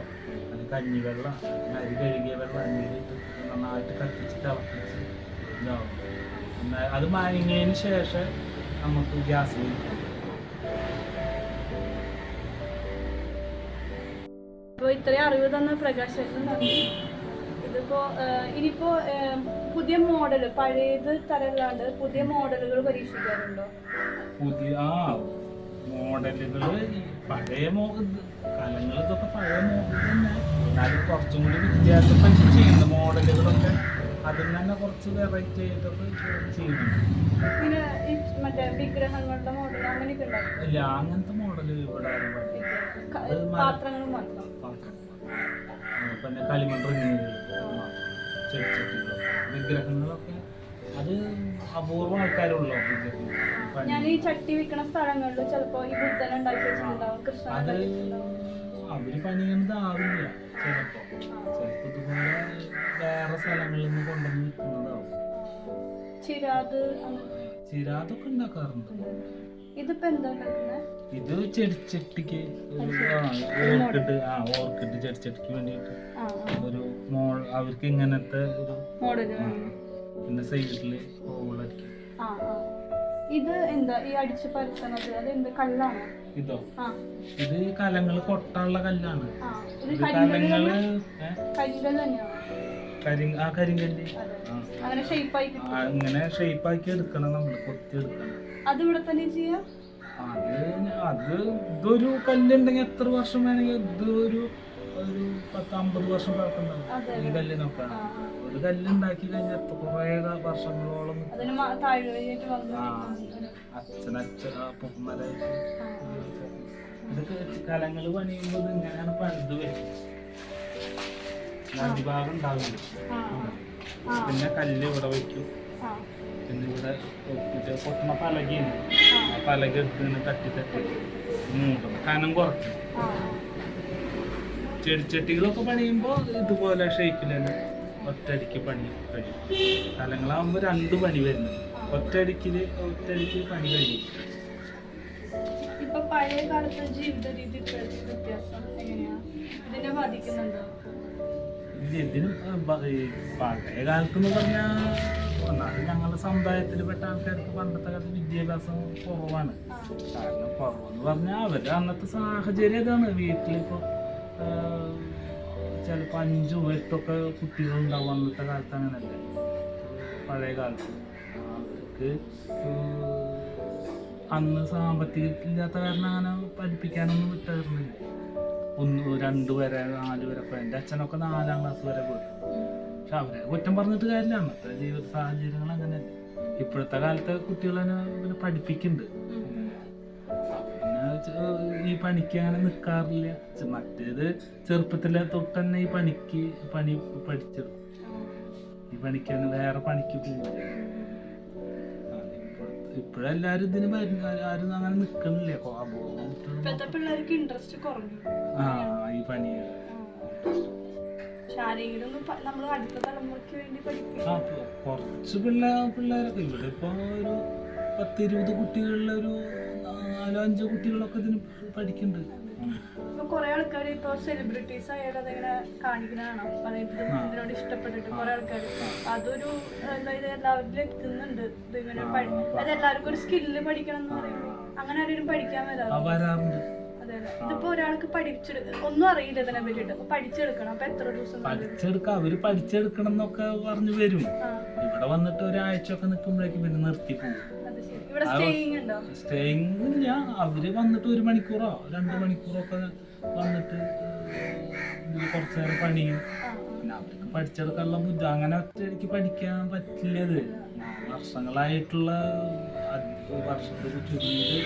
അത് കഞ്ഞിവെള്ളം അരി കഴുകിയ വെള്ളം എന്തെങ്കിലും ഇട്ട് നന്നായിട്ട് കത്തിച്ച് തിളപ്പിച്ച് ഇതാവും. അത് മയങ്ങിയതിന് ശേഷം നമുക്ക് ഗ്യാസ് വയ്ക്കാം. അപ്പോൾ ഇത്രയും അറിവ് തന്ന പ്രകാശേട്ടൻ നന്ദി. ഇതിപ്പോ ഇനിയിപ്പോ പുതിയ മോഡൽ, പഴയത് തരല്ലാണ്ട് പുതിയ മോഡലുകൾ പരീക്ഷിക്കാറുണ്ടോ? പുതിയ മോഡലുകൾ പഴയ കലങ്ങൾ ഇതൊക്കെ പഴയ മോഡൽ തന്നെ, എന്നാലും കുറച്ചും കൂടി വ്യത്യാസപ്പെട്ട് ചെയ്യുന്ന മോഡലുകളൊക്കെ അതിൽ തന്നെ കുറച്ച് വെറൈറ്റി ആയിട്ടൊക്കെ ചെയ്യുന്നുണ്ട്. പിന്നെ ഈ മറ്റേ വിഗ്രഹങ്ങളുടെ മോഡൽ അങ്ങനെയൊക്കെ ഉണ്ടാവും? ഇല്ല, അങ്ങനത്തെ മോഡൽ ഇവിടെ പാത്രങ്ങളും മാത്രം. പിന്നെ കളിമൺ റിങ്ങുകൾ, ചെടിച്ചട്ടികൾ, വിഗ്രഹങ്ങളൊക്കെ അത് അപൂർവ ആൾക്കാരുള്ള വിഗ്രഹങ്ങൾ. ഞാൻ ഈ ചട്ടി വിൽക്കുന്ന സ്ഥലങ്ങളിൽ ചിലപ്പോ ഈ ബുദ്ധനെ ഉണ്ടാക്കി വെച്ചിട്ടുണ്ടാവും, കൃഷ്ണനെ ഉണ്ടാക്കി വെച്ചിട്ടുണ്ടാവും. അവര് പണിയുന്നതാവില്ല ചിലപ്പോ. ചിലപ്പോ ഇതുപോലെ വേറെ സ്ഥലങ്ങളിൽ നിന്ന് കൊണ്ടുവന്ന് വിൽക്കുന്നതാവും. ചിരാതൊക്കെ ഉണ്ടാക്കാറുണ്ട്. ഇതിപ്പോ എന്താ ഉണ്ടാക്കുന്നത്? ഇത് ചെടിച്ചട്ടിക്ക് ഓർക്കിഡ് ചെടിച്ചട്ടിക്ക് വേണ്ടിയിട്ട് ഒരു അവർക്ക് ഇങ്ങനത്തെ ഒരു പിന്നെ സൈഡില് ഹോളടിക്കും. ഇത് എന്താ ഈ അടിച്ച് പരത്തുന്നത്? അത് എന്ത് കല്ലാണോ? ഇതോ? ഇത് കലങ്ങള് കൊട്ടാനുള്ള കല്ലാണ്. കരിങ്കല്ല് കരിങ്കല്ല് അങ്ങനെ ഷേപ്പാക്കി എടുക്കണം, നമ്മൾ കൊത്തി എടുക്കണം. അത് ഇവിടെ തന്നെ ചെയ്യാം. അത് ഇതൊരു കല്ലുണ്ടെങ്കിൽ എത്ര വർഷം വേണമെങ്കിൽ ഇത് ഒരു 10-50 വർഷം പഴക്കമുണ്ടാവും ഈ കല്ലിനൊക്കെ. ഒരു കല്ലുണ്ടാക്കി കഴിഞ്ഞാൽ കുറെ വർഷങ്ങളോളം അച്ഛനപ്പൂപ്പന്മാരായിട്ട് ഇതൊക്കെ കലങ്ങൾ പണിയുമ്പോൾ ഇങ്ങനെയാണ് പണിത് വരും. അടിഭാഗം ഉണ്ടാവില്ല. പിന്നെ കല്ല് ഇവിടെ വയ്ക്കും. പിന്നെ ഇവിടെ പൊട്ടണ പലകയാണ്, ആ പലക എടുത്ത് തട്ടി മൂടണം, കനം കുറയ്ക്കും. ചെടിച്ചട്ടികളൊക്കെ പണിയുമ്പോൾ ഇതുപോലെ ഷേപ്പിൽ തന്നെ ഒറ്റയടിക്ക് പണി കഴിയും. കലങ്ങളാകുമ്പോൾ 2 പണി വരുന്നുണ്ട്. ഒറ്റയടിക്ക് പണി കഴിയും. ഇപ്പൊ പഴയ കാലത്തെ ജീവിത രീതി ഇപ്പോഴത്തെ വ്യത്യാസം എങ്ങനെയാ ഇതിനെ ബാധിക്കുന്നുണ്ടോ? ഇതിനും ഈ പഴയ കാലത്തെന്ന് പറഞ്ഞാൽ ഒന്നാമത് ഞങ്ങളുടെ സമുദായത്തിൽപ്പെട്ട ആൾക്കാർക്ക് പണ്ടത്തെ കാലത്ത് വിദ്യാഭ്യാസം കുറവാണ്. കാരണം കുറവെന്ന് പറഞ്ഞാൽ അവരുടെ അന്നത്തെ സാഹചര്യം ഇതാണ്. വീട്ടിലിപ്പോൾ ചിലപ്പോൾ 5 8 കുട്ടികളുണ്ടാവും. അന്നത്തെ കാലത്ത് അങ്ങനെയല്ല. പഴയ കാലത്ത് അവർക്ക് അന്ന് സാമ്പത്തികമില്ലാത്ത കാരണം അങ്ങനെ പഠിപ്പിക്കാനൊന്നും വിട്ടായിരുന്നില്ല. 1 2 വരെ 4 വരെ. അപ്പോൾ എൻ്റെ അച്ഛനൊക്കെ 4ാം ക്ലാസ് വരെ പോയിട്ടു. പക്ഷെ അവരെ കുറ്റം പറഞ്ഞിട്ട് കാര്യമില്ല. അന്നത്തെ ജീവിത സാഹചര്യങ്ങൾ അങ്ങനെയല്ല. ഇപ്പോഴത്തെ കാലത്തെ കുട്ടികളെ പിന്നെ പഠിപ്പിക്കുന്നുണ്ട്. പിന്നെ ഈ പണിക്ക് അങ്ങനെ നിൽക്കാറില്ല. മറ്റേത് ചെറുപ്പത്തിലെ തൊട്ട് തന്നെ ഈ പണി പഠിച്ചെടുക്കും. ഈ പണിക്ക് തന്നെ വേറെ പണിക്ക് പോകില്ല. ഇപ്പോഴെല്ലാരും ഇതിന് ആരും അങ്ങനെ നിൽക്കുന്നില്ല. ഇപ്പോഴത്തെ പിള്ളേർക്ക് ഇൻട്രസ്റ്റ് കുറഞ്ഞു ഈ പണി. നമ്മൾ അടുത്ത തലമുറയ്ക്ക് വേണ്ടി കുറച്ച് പിള്ളേരൊക്കെ ഇവിടെ ഇപ്പൊ ഒരു 10-20 കുട്ടികളിലൊരു 4-5 കുട്ടികളൊക്കെ ഇതിന് പഠിക്കുന്നുണ്ട്. ഇപ്പൊ കുറെ ആൾക്കാർ ഇപ്പൊ സെലിബ്രിറ്റീസ് ആയാലും അതിങ്ങനെ കാണിക്കുന്നതാണോ? അതായത് ഇതിനോട് ഇഷ്ടപ്പെട്ടിട്ട് കുറെ ആൾക്കാർ അതൊരു അതായത് എല്ലാവരിലും എത്തുന്നുണ്ട്. ഇതിങ്ങനെ അത് എല്ലാവർക്കും ഒരു സ്കില്ല് പഠിക്കണം എന്ന് പറയുമ്പോൾ അങ്ങനെ ആരെങ്കിലും പഠിക്കാൻ വരാറുണ്ട്. ഇതിപ്പോ ഒരാൾക്ക് ഒന്നും അറിയില്ല ഇതിനെ പറ്റിട്ട് പഠിച്ചെടുക്കണം. അപ്പൊ എത്ര ദിവസം അവര് പഠിച്ചെടുക്കണം എന്നൊക്കെ പറഞ്ഞു വരും. ഇവിടെ വന്നിട്ട് ഒരാഴ്ചയൊക്കെ നിൽക്കുമ്പോഴേക്കും പിന്നെ നിർത്തി പോകും. സ്റ്റേയിങ് ഇല്ല. അവര് വന്നിട്ട് 1 മണിക്കൂറോ 2 മണിക്കൂറോ ഒക്കെ വന്നിട്ട് കുറച്ചു നേരം പണിയും. പിന്നെ അവർക്ക് പഠിച്ചെടുക്കാനുള്ള ബുദ്ധി അങ്ങനെ ഒറ്റയടിക്ക് പഠിക്കാൻ പറ്റില്ലത്. വർഷങ്ങളായിട്ടുള്ള വർഷത്തിൽ ചുരുങ്ങിയത്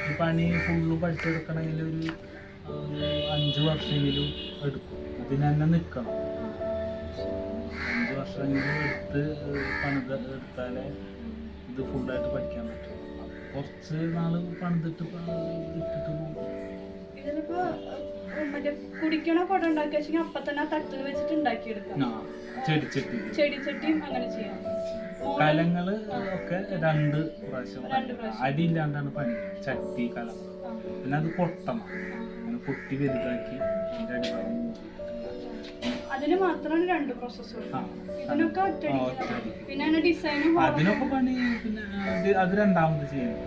ഈ പണി ഫുള്ള് പഠിച്ചെടുക്കണമെങ്കിൽ ഒരു 5 വർഷമെങ്കിലും എടുക്കും. ഇതിന് തന്നെ നിൽക്കണം. 5 വർഷമെങ്കിലും എടുത്ത് എടുത്താലേ ഇത് ഫുള്ളായിട്ട് പഠിക്കാൻ പറ്റും. കുറച്ച് നാള് പണിതിട്ട് ഇട്ടിട്ട് പോകും. ഇതിലിപ്പോ മറ്റേ കുടിക്കണ കുട ഉണ്ടാക്കിയ അപ്പൊ തന്നെ തട്ടിൽ വെച്ചിട്ട് ഉണ്ടാക്കിയെടുക്കാം. ചെടിച്ചട്ടിയും അങ്ങനെ ചെയ്യാം. കലങ്ങള് ഒക്കെ 2 പ്രാവശ്യം അടിയില്ലാണ്ടാണ് പണി. ചട്ടി കലം പിന്നെ അത് കൊട്ടണം. അങ്ങനെ കൊട്ടി വലുതാക്കി അതിന് മാത്രമാണ് 2 പ്രോസസ്സ്. ഇതിനൊക്കെ പിന്നെ ഡിസൈനും അതിനൊക്കെ പണി. പിന്നെ അത് രണ്ടാമത് ചെയ്യണം.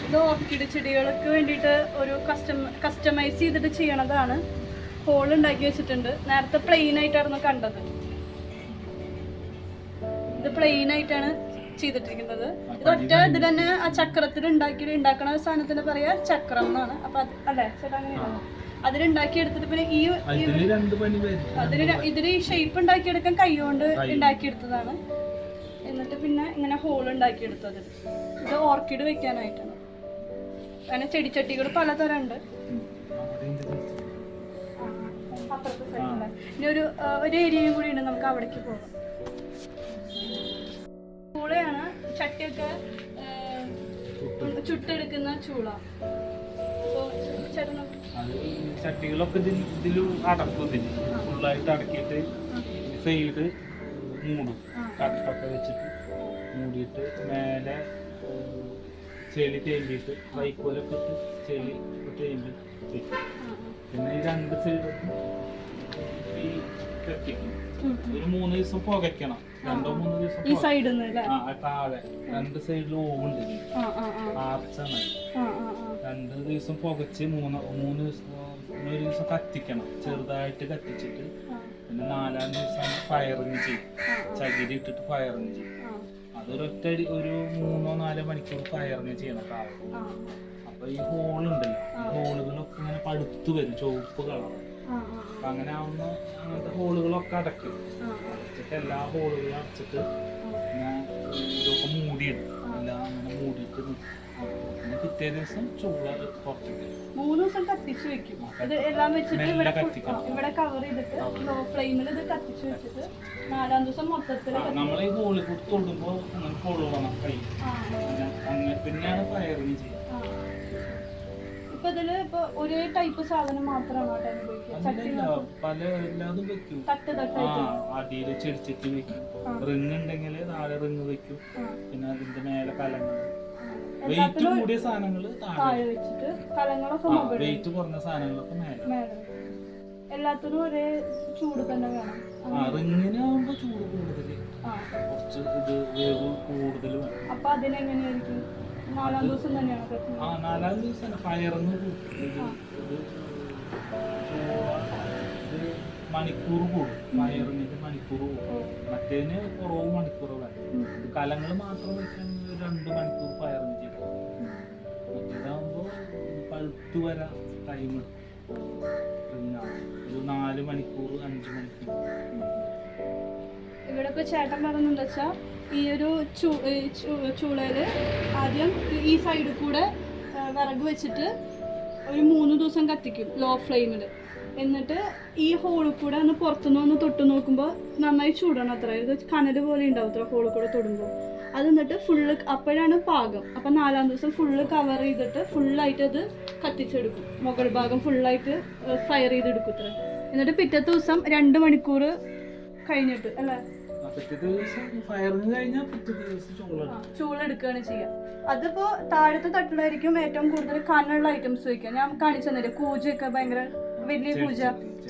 ഇത് ഓർക്കിഡ് ചെടികൾക്ക് വേണ്ടിയിട്ട് ഒരു കസ്റ്റമൈസ് ചെയ്തിട്ട് ചെയ്യണതാണ്. ഹോൾ ഉണ്ടാക്കി വെച്ചിട്ടുണ്ട്. നേരത്തെ പ്ലെയിൻ ആയിട്ടായിരുന്നു കണ്ടത്. ഇത് പ്ലെയിൻ ആയിട്ടാണ് ചെയ്തിട്ടിരിക്കുന്നത്. ഇത് ഒറ്റ ഇതിൽ തന്നെ ആ ചക്രത്തിൽ ഉണ്ടാക്കണ സാധനത്തിന് പറയാ ചക്രം എന്നാണ്. അപ്പൊ അല്ലേ ചേട്ടാ അങ്ങനെയാണ് അതിലുണ്ടാക്കി എടുത്തിട്ട് പിന്നെ ഇതില് ഈ ഷേപ്പ് ഉണ്ടാക്കിയെടുക്കാൻ കൈകൊണ്ട് ഉണ്ടാക്കിയെടുത്തതാണ്. എന്നിട്ട് പിന്നെ ഇങ്ങനെ ഹോൾ ഉണ്ടാക്കിയെടുത്തത്. ഇത് ഓർക്കിഡ് വെക്കാനായിട്ടാണ്. അങ്ങനെ ചെടിച്ചട്ടികൾ പലതരം ഉണ്ട്. അപ്പുറത്തെ സൈഡിലെ ഇനി ഒരു ഏരിയയും കൂടി ഉണ്ട്. നമുക്ക് അവിടേക്ക് പോകാം. ചൂളയാണ്. ചട്ടിയൊക്കെ ചുട്ടെടുക്കുന്ന ചൂള. ചട്ടികളൊക്കെ ഇതിൽ അടക്കും. ഫുള്ളായിട്ട് അടക്കിയിട്ട് സൈഡ് മൂടും. കട്ടൊക്കെ വെച്ചിട്ട് മൂടിയിട്ട് മേലെ ചെളി തേമ്പിയിട്ട് വൈക്കോലൊക്കെ ഇട്ട് ചെളി തേമ്പി വെക്കും. പിന്നെ ഈ 2 സൈഡൊക്കെ ഈ കത്തിക്കും. ഒരു 3 ദിവസം പുകയ്ക്കണം. 2-3 ദിവസം താഴെ 2 സൈഡിൽ ഓവുണ്ട്. ആർച്ചാണ്. 2 ദിവസം പുകച്ച് 3 ദിവസം കത്തിക്കണം. ചെറുതായിട്ട് കത്തിച്ചിട്ട് പിന്നെ 4-ാം ദിവസം ഫയറിങ് ചെയ്യും. ചകിരി ഇട്ടിട്ട് ഫയറിങ് ചെയ്യും. അതൊരൊറ്റ ഒരു 3-4 മണിക്കൂർ ഫയറിങ് ചെയ്യണം താഴെ. അപ്പൊ ഈ ഹോളുണ്ടല്ലോ, ഈ ഹോളുകളൊക്കെ ഇങ്ങനെ പടുത്തു വരും. ചുവപ്പ് കളർ ആ, അപ്പൊ അങ്ങനെ ആവുമ്പോൾ അങ്ങനത്തെ ഹോളുകളൊക്കെ അടയ്ക്കും. അടച്ചിട്ട് എല്ലാ ഹോളുകളും അടച്ചിട്ട് പിന്നെ ഇതൊക്കെ മൂടിയിടും. എല്ലാം അങ്ങനെ മൂടിയിട്ട് നിൽക്കും. പിന്നെ പിറ്റേ ദിവസം ചൂട് കുറച്ചിട്ട് 3 ദിവസം കത്തിച്ച് വെക്കും. ഇത് എല്ലാം വെച്ചിട്ട് മെല്ലെ കത്തിക്കണം. ഇവിടെ കവർ ചെയ്തിട്ട് ലോ ഫ്ലെയിമിൽ ഇത് കത്തിച്ച് വെച്ചിട്ട് 4-ാം ദിവസം മൊത്തത്തിൽ നമ്മൾ ഈ ഹോളിൽ കൂടി തൊടുമ്പോൾ അങ്ങനെ കൊള്ളണം കൈ. അങ്ങനെ പിന്നെയാണ് ഫയറിങ് ചെയ്യുക. ഇപ്പൊ ഇതില് ഇപ്പൊ ഒരേ ടൈപ്പ് സാധനം മാത്രമാണോ ഉപയോഗിക്കുക? പല എല്ലാതും വെക്കും. തട്ട് തട്ടായിട്ട് അടിയിൽ ചെടിച്ചട്ടി വെക്കും. റിങ് ഉണ്ടെങ്കിൽ താഴെ റിങ് വെക്കും. പിന്നെ അതിന്റെ മേലെ കലങ്ങൾ, വെയിറ്റ് കൂടിയ സാധനങ്ങള് താഴെ വെച്ചിട്ട് കലങ്ങളൊക്കെ വെയിറ്റ് കുറഞ്ഞ സാധനങ്ങളൊക്കെ മേലെ. എല്ലാത്തിനും ഒരേ ചൂട് തന്നെ വേണം. റിങ്ങിനാകുമ്പോ ചൂട് കൂടുതൽ, കുറച്ച് ഇത് വേവ് കൂടുതൽ വേണം. അപ്പൊ അതിനെങ്ങനെയായിരിക്കും? 4-ാം ദിവസം തന്നെയാണ്? 4-ാം ദിവസം ഫയറിന്ന് മണിക്കൂർ കൂടും. ഫയറിന് മണിക്കൂർ കൂടും. മറ്റേതിന് കുറവ് മണിക്കൂർ വേണം. കലങ്ങൾ മാത്രം വെക്കാൻ 2 മണിക്കൂർ ഫയറിന് ചെയ്യും. മറ്റേതാകുമ്പോ പഴുത്ത് വരാൻ ടൈം പിന്നെ ഒരു 4 മണിക്കൂർ 5 മണിക്കൂർ. ഇവിടെ ഇപ്പൊ ചേട്ടൻ പറഞ്ഞെന്താ വെച്ചാ ഈ ഒരു ചൂളയില് ആദ്യം ഈ സൈഡിൽ കൂടെ വിറക് വെച്ചിട്ട് ഒരു 3 ദിവസം കത്തിക്കും ലോ ഫ്ലെയിമില്. എന്നിട്ട് ഈ ഹോളിൽ കൂടെ ഒന്ന് പുറത്തുനിന്ന് ഒന്ന് തൊട്ട് നോക്കുമ്പോൾ നന്നായി ചൂടണം. അത്ര ഇത് കനൽ പോലെ ഉണ്ടാവും അത്ര ഹോളിൽ കൂടെ തൊടുമ്പോൾ. അത് എന്നിട്ട് ഫുള്ള് അപ്പോഴാണ് പാകം. അപ്പം 4-ാം ദിവസം ഫുള്ള് കവർ ചെയ്തിട്ട് ഫുള്ളായിട്ട് അത് കത്തിച്ചെടുക്കും. മുകൾ ഭാഗം ഫുള്ളായിട്ട് ഫയർ ചെയ്തെടുക്കും ഇത്ര. എന്നിട്ട് പിറ്റേ ദിവസം 2 മണിക്കൂർ കഴിഞ്ഞിട്ട് അല്ലേ ചൂളെടുക്കുകയാണ് ചെയ്യുക. അതിപ്പോ താഴത്തെ തട്ടിലായിരിക്കും ഏറ്റവും കൂടുതൽ കനുള്ള ഐറ്റംസ് വെക്കുക. ഞാൻ കാണിച്ചു തന്നില്ലേ, കൂജയൊക്കെ ഭയങ്കര വലിയ കൂജ,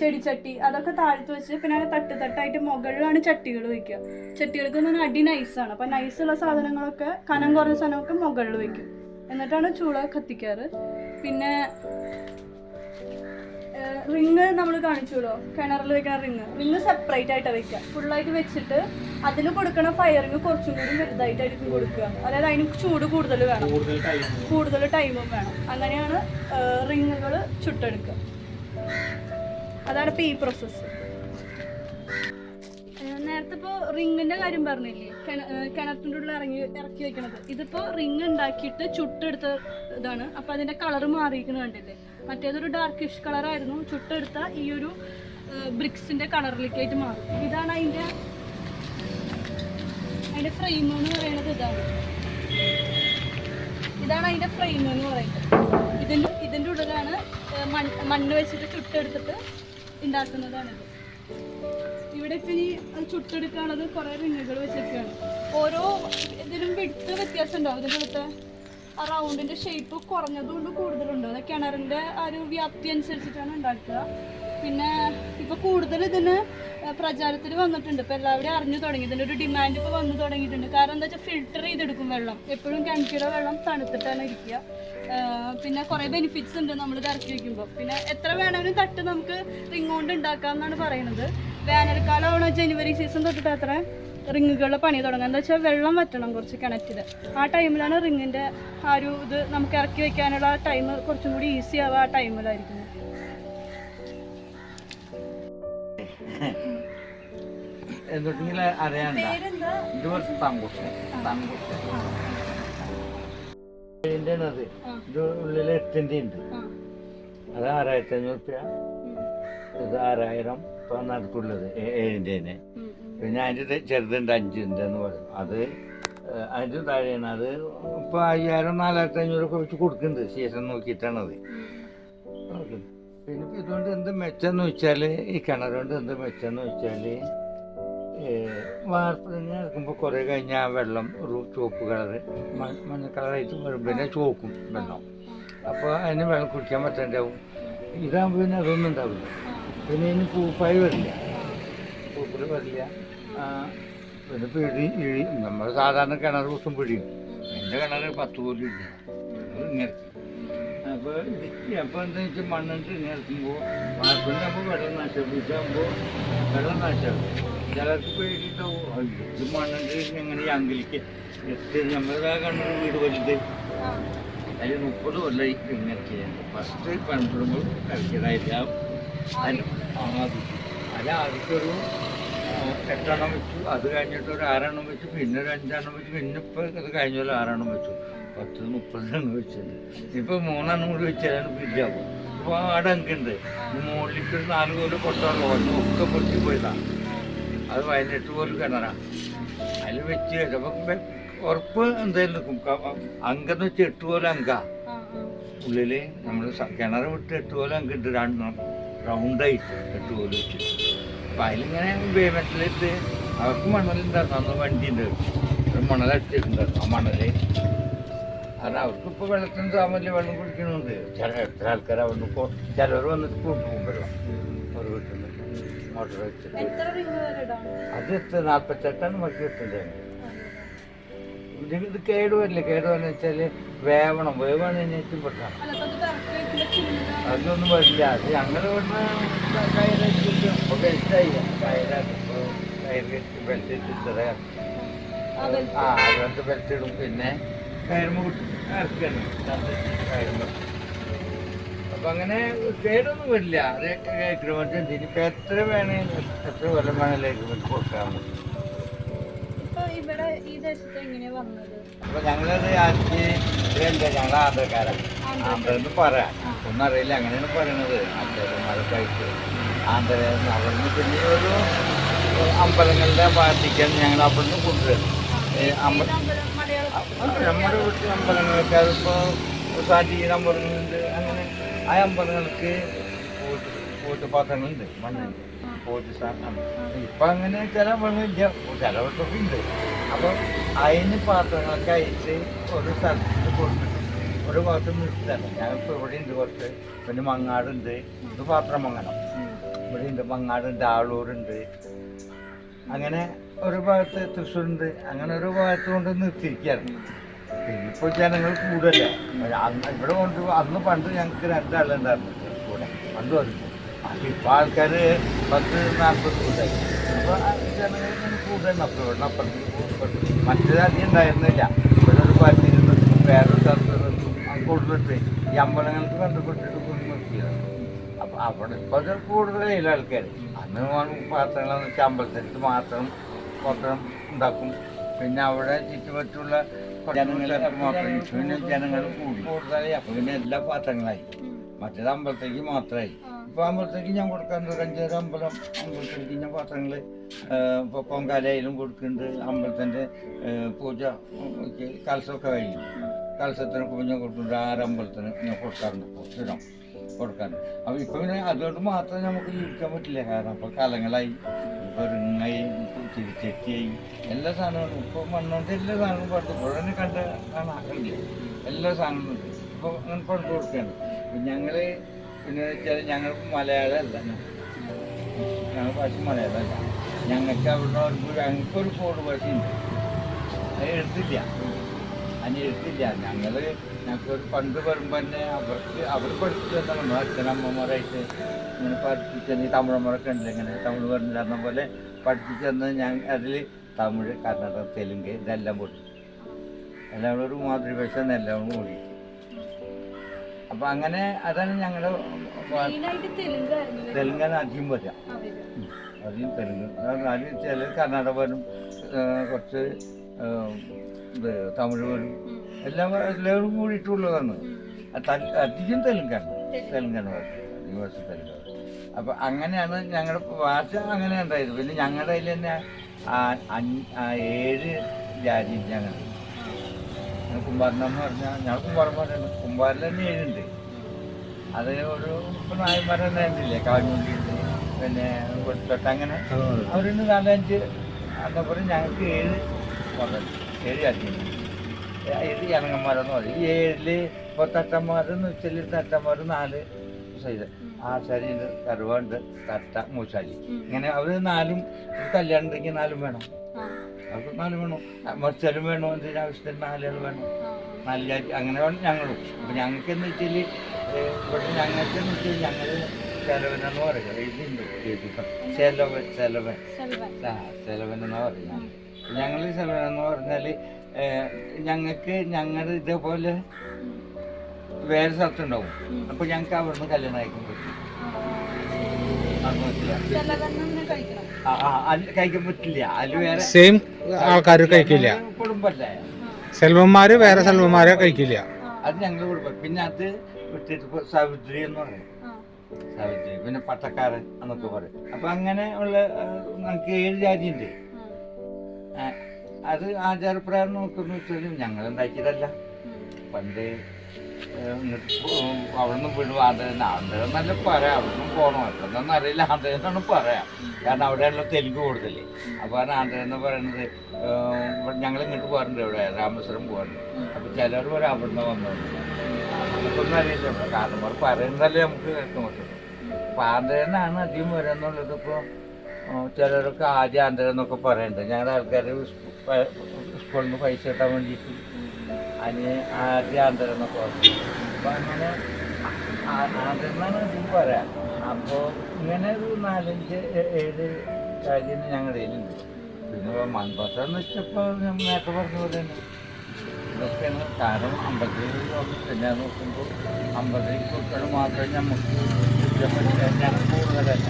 ചെടിച്ചട്ടി, അതൊക്കെ താഴത്ത് വെച്ച് പിന്നെ തട്ട് തട്ടായിട്ട് മുകളിലാണ് ചട്ടികൾ വെക്കുക. ചട്ടികൾക്ക് ഒന്ന് അടി നൈസാണ്. അപ്പം നൈസുള്ള സാധനങ്ങളൊക്കെ കനം കുറഞ്ഞ സാധനമൊക്കെ മുകളിൽ വെക്കും. എന്നിട്ടാണ് ചൂള കത്തിക്കാറ്. പിന്നെ റിങ് നമ്മൾ കാണിച്ചോളൂ, കിണറിൽ വെക്കുന്ന റിങ് സെപ്പറേറ്റ് ആയിട്ട് വെക്കുക. ഫുള്ളായിട്ട് വെച്ചിട്ട് അതിൽ കൊടുക്കണ ഫയറിങ് കുറച്ചും കൂടി വലുതായിട്ടായിരിക്കും കൊടുക്കുക. അതായത് അതിന് ചൂട് കൂടുതൽ വേണം, കൂടുതൽ ടൈമും വേണം. അങ്ങനെയാണ് റിങ്ങുകൾ ചുട്ടെടുക്കുക. അതാണ് ഇപ്പോൾ ഈ പ്രോസസ്സ്. നേരത്തെ ഇപ്പോൾ റിങ്ങിന്റെ കാര്യം പറഞ്ഞില്ലേ, കിണറ്റിൻ്റെ ഉള്ളിൽ ഇറക്കി വെക്കണത്. ഇതിപ്പോൾ റിങ് ഉണ്ടാക്കിയിട്ട് ചുട്ടെടുത്ത ഇതാണ്. അപ്പം അതിൻ്റെ കളർ മാറിയിരിക്കുന്നത് കണ്ടില്ലേ? മറ്റേതൊരു ഡാർക്കിഷ് കളറായിരുന്നു. ചുട്ടെടുത്ത ഈ ഒരു ബ്രിക്സിന്റെ കളറിലേക്കായിട്ട് മാറും. ഇതാണ് അതിൻ്റെ ഫ്രെയിം എന്ന് പറയുന്നത്. ഇതാണ് അതിൻ്റെ ഫ്രെയിം എന്ന് പറയുന്നത്. ഇതിൻ്റെ ഉള്ളിലാണ് മണ്ണ് വെച്ചിട്ട് ചുട്ടെടുത്തിട്ട് ഉണ്ടാക്കുന്നതാണിത്. ഇവിടെ ഇപ്പം ഇനി ചുട്ടെടുക്കാനുള്ളത് കുറേ റിങ്ങുകൾ വെച്ചിരിക്കുകയാണ്. ഓരോ ഇതിലും വിടുത്ത് വ്യത്യാസം ഉണ്ടാവും. ഇതിൻ്റെ അടുത്ത് ആ റൗണ്ടിൻ്റെ ഷേപ്പ് കുറഞ്ഞതുകൊണ്ട് കൂടുതലുണ്ട്. അത് കിണറിൻ്റെ ആ ഒരു വ്യാപ്തി അനുസരിച്ചിട്ടാണ് ഉണ്ടാക്കുക. പിന്നെ ഇപ്പോൾ കൂടുതൽ ഇതിന് പ്രചാരത്തിൽ വന്നിട്ടുണ്ട്. ഇപ്പോൾ എല്ലാവരും അറിഞ്ഞു തുടങ്ങി. ഇതിൻ്റെ ഒരു ഡിമാൻഡ് ഇപ്പോൾ വന്നു തുടങ്ങിയിട്ടുണ്ട്. കാരണം എന്താ വെച്ചാൽ ഫിൽറ്റർ ചെയ്തെടുക്കും വെള്ളം. എപ്പോഴും കിണറ്റിലെ വെള്ളം തണുത്തിട്ടാണ് ഇരിക്കുക. പിന്നെ കുറേ ബെനിഫിറ്റ്സ് ഉണ്ട് നമ്മളിത് ഇറക്കി വയ്ക്കുമ്പോൾ. പിന്നെ എത്ര വേണമെങ്കിലും തട്ട് നമുക്ക് റിങ് കൊണ്ട് ഉണ്ടാക്കാം എന്നാണ് പറയുന്നത്. വേനൽക്കാലമാണോ ജനുവരി സീസൺ തൊട്ടിട്ട് അത്ര റിങ്ങുകളുടെ പണി തുടങ്ങുക. എന്താ വെച്ചാൽ വെള്ളം വറ്റണം കുറച്ച് കിണറ്റിൽ. ആ ടൈമിലാണ് റിങ്ങിൻ്റെ ആ ഒരു ഇത് നമുക്ക് ഇറക്കി വെക്കാനുള്ള ആ ടൈം കുറച്ചും കൂടി ഈസി ആവുക. ആ ടൈമിലായിരിക്കും. എന്തെങ്കിലും അറിയാണ്ട ഇത് കുറച്ച് തങ്കുട്ടൻ ഇതിൻ്റെ ഇത് ഉള്ളിൽ 8ൻ്റെ ഉണ്ട്. അത് 6500 റുപ്യ. ഇത് 6000 ഇപ്പം നടക്കുള്ളത് 7ൻ്റെ. പിന്നെ അതിൻ്റെ ചെറുതുണ്ട് 5ൻ്റെ എന്ന് പറയും. അത് അതിൻ്റെ താഴെയാണ്. അത് ഇപ്പോൾ 5000-4500 വെച്ച് കൊടുക്കുന്നുണ്ട്. സീസൺ നോക്കിയിട്ടാണത്. പിന്നെ ഇപ്പം ഇതുകൊണ്ട് എന്ത് മെച്ചമെന്ന് വെച്ചാൽ, ഈ കിണറുകൊണ്ട് എന്ത് മെച്ചമെന്ന് വെച്ചാൽ, വാർപ്പ് തന്നെ ഇറക്കുമ്പോൾ കുറേ കഴിഞ്ഞാൽ ആ വെള്ളം ഒരു ചുവപ്പ് കളറ് മഞ്ഞ കളറായിട്ട് വരും. പിന്നെ ചോക്കും വെള്ളം. അപ്പോൾ അതിന് വെള്ളം കുടിക്കാൻ പറ്റാണ്ടാവും. ഇതാകുമ്പോൾ പിന്നെ അതൊന്നും ഉണ്ടാവില്ല. പിന്നെ ഇതിന് പൂപ്പായി വരില്ല, പൂപ്പിൽ വരില്ല. പിന്നെ പിഴി നമ്മൾ സാധാരണ കിണർ കുത്തും പിഴിയും. എൻ്റെ കിണർ 10 പോലും ഇല്ല. ഇങ്ങനെ അപ്പോൾ എന്താ വെച്ചാൽ മണ്ണിട്ട് ഇങ്ങനെ ഇറക്കുമ്പോൾ വാർപ്പിൻ്റെ വെള്ളം നാശം, ഇതാകുമ്പോൾ വെള്ളം നാശമാകും. ചിലർക്ക് പേടിയിട്ടുണ്ടാവും, ഇത് മണ്ണിട്ട് എങ്ങനെ അങ്കിലേക്ക് നമ്മളിതാ കണ്ണൂർ വീട് വലുത്. അതിൽ 30 കൊല്ലമായി ഇങ്ങനെ ചെയ്യാൻ. ഫസ്റ്റ് പണിപ്പെടുമ്പോൾ കളിക്കതായിട്ട് അത് ആദ്യത്തൊരു 8 വെച്ചു. അത് കഴിഞ്ഞിട്ട് ഒരു 6 വെച്ചു, പിന്നെ ഒരു 5 വെച്ചു, പിന്നെ ഇപ്പോൾ ഇത് കഴിഞ്ഞ പോലെ 6 വെച്ചു. 10-30 വെച്ചത്. ഇപ്പോൾ 3 കൂടി വെച്ചാലാണ് പിരിയാവും. ഒരുപാട് അങ്കുണ്ട്. മുകളിലേക്ക് ഒരു 4 കോല് കൊട്ടാറുള്ളൂ. ഒക്കെ പൊട്ടി പോയതാണ്. അത് 18 കോല് കിണറാണ്. അതിൽ വെച്ച് കഴിഞ്ഞപ്പോൾ ഉറപ്പ് എന്തായാലും നിൽക്കും. അങ്കെന്ന് വെച്ചാൽ 8 കോല് അങ്ക ഉള്ളിൽ നമ്മൾ കിണർ വിട്ട് 8 കോല് അങ്കുണ്ട്. റൗണ്ടായിട്ട് 8 കോല് വെച്ച്. അപ്പം അതിലിങ്ങനെ പേയ്മെൻറ്റിലിട്ട് അവർക്ക് മണലുണ്ടായിരുന്നു. അന്ന് വണ്ടിൻ്റെ ഒരു മണലടിച്ചിട്ടുണ്ടായിരുന്നു. ആ മണല് കാരണം അവർക്കിപ്പോൾ വെള്ളത്തിന് താമല്ല വെള്ളം കുടിക്കണമുണ്ട്. എത്ര ആൾക്കാർ അവിടെ ഇപ്പോൾ ചിലവർ വന്നിട്ട് കൊണ്ടുപോകും വെള്ളം ഒരു വീട്ടിൽ നിന്ന് മോട്ടർ വെച്ചിട്ട്. അത് 48 മക്കി എത്തുന്നത്. ഇത് കേടുവരില്ല. കേടുവരെന്ന് വെച്ചാൽ വേവാണ് ഏറ്റവും പെട്ടാണ്. അതൊന്നും വരില്ല. അത് ഞങ്ങൾ ഇവിടുന്ന് കയറിട്ട് ഇപ്പോൾ ബെൽറ്റായി. കയറാണ് ഇപ്പോൾ കയറി ബെൽറ്റ് ഇത്ര അതുകൊണ്ട് ബെൽറ്റ് ഇടും. പിന്നെ കയറുമ്പോൾ ഇറക്കാണ് കയറുമ്പോൾ. അപ്പം അങ്ങനെ കേടൊന്നും വരില്ല. അത് എഗ്രിമെൻറ്റ് ഉണ്ട്. ഇനിയിപ്പോൾ എത്ര വേണമെങ്കിൽ എത്ര കൊല്ലം വേണമെങ്കിലും എഗ്രിമെൻറ്റ് കൊടുക്കാൻ പറ്റും. അപ്പൊ ഞങ്ങളത് ആക്കി ഞങ്ങൾ ആന്ധ്രക്കാരാണ്. ആന്ധ്രന്ന് പറയാം ഒന്നും അറിയില്ല. അങ്ങനെയാണ് പറയണത്. ആന്ധ്രമാരൊക്കെ ആന്ധ്ര അവിടുന്ന് പിന്നെ ഒരു അമ്പലങ്ങളുടെ പാർട്ടിക്കാണ് ഞങ്ങൾ അവിടുന്ന് കൊണ്ടുവരുന്നത്. നമ്മുടെ വീട്ടിൽ അമ്പലങ്ങളൊക്കെ അതിപ്പോൾ സാറ്റീന അമ്പലങ്ങളുണ്ട്. അങ്ങനെ ആ അമ്പലങ്ങൾക്ക് പാത്രങ്ങളുണ്ട്. മണ്ണുണ്ട് ഇപ്പം അങ്ങനെ ചില അമ്പലങ്ങളില്ല. ചിലവർക്കൊക്കെ ഉണ്ട്. അപ്പം അതിന് പാത്രങ്ങളൊക്കെ അയച്ച് ഒരു സ്ഥലത്ത് കൊടുത്തിട്ട് ഒരു ഭാഗത്ത് നിർത്തില്ല. ഞങ്ങൾക്ക് ഇവിടെ ഉണ്ട് കുറച്ച്. പിന്നെ മങ്ങാടുണ്ട്. ഇത് പാത്രം മങ്ങണം. ഇവിടെ ഉണ്ട് മങ്ങാടുണ്ട്, ആളൂരുണ്ട്. അങ്ങനെ ഒരു ഭാഗത്ത് തൃശ്ശൂരുണ്ട്. അങ്ങനെ ഒരു ഭാഗത്ത് കൊണ്ട് നിർത്തിയിരിക്കുകയാണ്. പിന്നെ ഇപ്പോൾ ജനങ്ങൾ കൂടുതലല്ല. ഇവിടെ കൊണ്ട് അന്ന് പണ്ട് ഞങ്ങൾക്ക് 2 ആളുണ്ടായിരുന്നു കൂടെ. പണ്ട് വന്നു. ഇപ്പം ആൾക്കാർ 10-40 കൂടുതലായി. അപ്പോൾ ജനങ്ങൾ ഇങ്ങനെ കൂടുതലാണ്. അപ്പോൾ ഇവിടെ അപ്പുറത്ത് മറ്റേത് അധികം ഉണ്ടായിരുന്നില്ല. ഇവിടെ ഒരു പാർട്ടി നിർത്തും, വേറൊരു സ്ഥലത്ത് നിർത്തും. അത് കൊടുത്തിട്ട് ഈ അമ്പലങ്ങൾക്ക് ബന്ധപ്പെട്ടിട്ട് കൊണ്ട് നിർത്തിയതാണ്. അപ്പം അവിടെ ഇപ്പോൾ അത് കൂടുതലായില്ല ആൾക്കാർ. അന്ന് പാത്രങ്ങളെന്ന് വെച്ചാൽ അമ്പലത്തിലേക്ക് മാത്രം പാത്രം ഉണ്ടാക്കും. പിന്നെ അവിടെ ചുറ്റുപറ്റുള്ള ജനങ്ങൾക്ക് മാത്രം. പിന്നെ ജനങ്ങൾ കൂടുതലായി. അപ്പം പിന്നെ എല്ലാ പാത്രങ്ങളായി. മറ്റേത് അമ്പലത്തേക്ക് മാത്രമായി. ഇപ്പോൾ അമ്പലത്തേക്ക് ഞാൻ കൊടുക്കാറുണ്ട്. ഒരു 5-6 അമ്പലത്തേക്ക് ഞാൻ പാത്രങ്ങൾ ഇപ്പോൾ പൊങ്കാലയിലും കൊടുക്കുന്നുണ്ട്. അമ്പലത്തിൻ്റെ പൂജ കലശമൊക്കെ കഴിഞ്ഞു. കലശത്തിനൊക്കെ ഞാൻ കൊടുക്കുന്നുണ്ട്. 6 അമ്പലത്തിന് ഞാൻ കൊടുക്കാറുണ്ട്. സ്ഥിരം കൊടുക്കാറുണ്ട്. അപ്പോൾ ഇപ്പോൾ പിന്നെ അതുകൊണ്ട് മാത്രം നമുക്ക് ജീവിക്കാൻ പറ്റില്ല. കാരണം ഇപ്പോൾ കാലങ്ങളായി, പെരുങ്ങായി, തിരിച്ചെത്തിയായി, എല്ലാ സാധനങ്ങളും ഇപ്പോൾ മണ്ണുകൊണ്ട് എല്ലാ സാധനവും പണ്ട് പുഴനെ കാണാറില്ല. എല്ലാ സാധനങ്ങളും ഉണ്ട്. ഇപ്പോൾ അങ്ങനെ പണ്ട് കൊടുക്കുകയാണ്. ഞങ്ങൾ പിന്നെ വെച്ചാൽ ഞങ്ങൾക്ക് മലയാളമല്ല. ഞങ്ങൾ ഭാഷ മലയാളമല്ല. ഞങ്ങൾക്ക് അവിടെ ഞങ്ങൾക്കൊരു കോഡ് ഭാഷയുണ്ട്. അത് എടുത്തില്ല. ഞങ്ങൾക്കൊരു പണ്ട് വരുമ്പോൾ തന്നെ അവർ പഠിപ്പിച്ചു തന്നു. അച്ഛനമ്മമാരായിട്ട് ഇങ്ങനെ പഠിപ്പിച്ചു. ഈ തമിഴന്മാരൊക്കെ ഉണ്ടല്ലോ ഇങ്ങനെ തമിഴ് പറഞ്ഞിരുന്ന പോലെ പഠിപ്പിച്ചു തന്ന്. അതിൽ തമിഴ്, കന്നഡ, തെലുങ്ക് ഇതെല്ലാം പൊട്ടി. എല്ലാം ഒരു മാതൃഭാഷ എല്ലാം കൂടി. അപ്പം അങ്ങനെ അതാണ് ഞങ്ങളുടെ തെലുങ്കാന അധികം വരാം. അധികം തെലുങ്ക്. അതിൽ ചില കന്നഡ വരും, കുറച്ച് തമിഴ് വരും. എല്ലാവരും കൂടിയിട്ടുള്ളതാണ്. അധികം തെലുങ്കാണ് വരും. ദിവസം തെലുങ്കാണ്. അപ്പം അങ്ങനെയാണ് ഞങ്ങളുടെ ഭാഷ അങ്ങനെ ഉണ്ടായത്. പിന്നെ ഞങ്ങളുടെ അതിൽ തന്നെ 7 ജാതി ഞങ്ങൾ. കുമ്പാരനെന്ന് പറഞ്ഞാൽ ഞങ്ങൾ കുമ്പാരന്മാരാണ്. കുമ്പാരിൽ തന്നെ 7 ഉണ്ട്. അത് ഒരു ഇപ്പം നായന്മാർ തന്നെ ഉണ്ടില്ലേ. കാഞ്ഞൂണ്ടിയുണ്ട്, പിന്നെ കൊടിത്തട്ട്, അങ്ങനെ അവരുണ്ട് 4-5. അതേപോലെ ഞങ്ങൾക്ക് 7 ജാതിയുണ്ട്. 7 ജനങ്ങന്മാരെന്ന് പറയും. ഈ 7 ഇപ്പോൾ തട്ടന്മാരെന്ന് വെച്ചാൽ തട്ടന്മാർ 4 സൈഡ്. ആശാരിയുണ്ട്, കറുവുണ്ട്, തട്ട, മൂശാരി. ഇങ്ങനെ അവർ 4 കല്യാണം ഉണ്ടെങ്കിൽ 4 വേണം. അവർക്ക് 4 വേണം. മറിച്ചാലും വേണം. എന്തിനും ആവശ്യത്തിന് 4 ആൾ വേണം. 4 ജാതി. അങ്ങനെ വേണം ഞങ്ങളും. അപ്പം ഞങ്ങൾക്ക് എന്ന് വെച്ചാൽ ഇവിടെ ഞങ്ങൾക്ക് എന്ന് വെച്ചാൽ ഞങ്ങൾ ചെലവനെന്ന് പറയുക. ഇതിൻ്റെ ചെലവനെന്ന് പറയുക. ഞങ്ങൾ ചെലവനെന്ന് പറഞ്ഞാൽ ഞങ്ങളുടെ ഇതേപോലെ വേറെ സ്ഥലത്തുണ്ടാവും. അപ്പോൾ ഞങ്ങൾക്ക് അവിടുന്ന് കല്യാണം അയക്കാൻ പറ്റും. ചിലവെണ്ണം ഇങ്ങനെ കഴിക്കണം. കഴിക്കാൻ പറ്റില്ല. അതിൽ വേറെ സെയിം ആൾക്കാർ കഴിക്കില്ല. കുടുംബല്ലേ, സെൽവന്മാര് വേറെ സെൽവന്മാരെ കഴിക്കില്ല. അത് ഞങ്ങളുടെ കുടുംബം. പിന്നെ അത് വിട്ടിട്ട് സാവിത്രി എന്ന് പറയും, സാവിത്രി. പിന്നെ പട്ടക്കാരൻ എന്നൊക്കെ പറയും. അപ്പൊ അങ്ങനെ ഉള്ള നമുക്ക് 7 ജാതിയുണ്ട്. അത് ആചാരപ്രകാരം നോക്കുന്ന വെച്ചാൽ ഞങ്ങൾ ഉണ്ടാക്കിയതല്ല. പണ്ട് ഇങ്ങോട്ട് അവിടെ നിന്ന് വീണ്ടും ആന്ധ്ര നല്ല പറയാം. അവിടെ നിന്നും പോകണം, അതൊന്നും അറിയില്ല. ആന്ധ്ര എന്നാണ് പറയാം, കാരണം അവിടെയുള്ള തെലുങ്ക് കൂടുതലേ. അപ്പോൾ അത് ആന്ധ്ര എന്ന് പറയുന്നത് ഞങ്ങൾ ഇങ്ങോട്ട് പോകാറുണ്ട്, ഇവിടെ രാമേശ്വരം പോകാറുണ്ട്. അപ്പോൾ ചിലർ പറയും അവിടെ നിന്ന് വന്നോണ്ട്, നമുക്കൊന്നും അറിയില്ല. ഇവിടെ കാരണന്മാർ പറയുന്നതല്ലേ നമുക്ക് കേൾക്കാൻ പറ്റുള്ളൂ. അപ്പോൾ ആന്ധ്രന്നാണ് അധികം വരാന്നുള്ളത്. ഇപ്പോൾ ചിലരൊക്കെ ആദ്യം ആന്ധ്ര എന്നൊക്കെ പറയുന്നുണ്ട്. ഞങ്ങളുടെ ആൾക്കാർ സ്കൂളിൽ നിന്ന് പൈസ കിട്ടാൻ വേണ്ടിയിട്ട് അതിന് ആദ്യം ആന്ധ്ര എന്നൊക്കെ പറഞ്ഞു. അപ്പോൾ അങ്ങനെ ആന്ധ്ര എന്നാണ് അധികം പറയാം. അപ്പോൾ ഇങ്ങനെ ഒരു 4-5-7 കാര്യം ഞങ്ങളുടെ കയ്യിലുണ്ട്. പിന്നെ മൺപാത്രം എന്ന് വെച്ചപ്പോൾ ഞാൻ നേരത്തെ പറഞ്ഞ പോലെ തന്നെ ഇതൊക്കെയാണ്. കാരണം 50 പിന്നെ നോക്കുമ്പോൾ 50 കുട്ടികൾ മാത്രമേ നമുക്ക് കൂടുതലല്ല.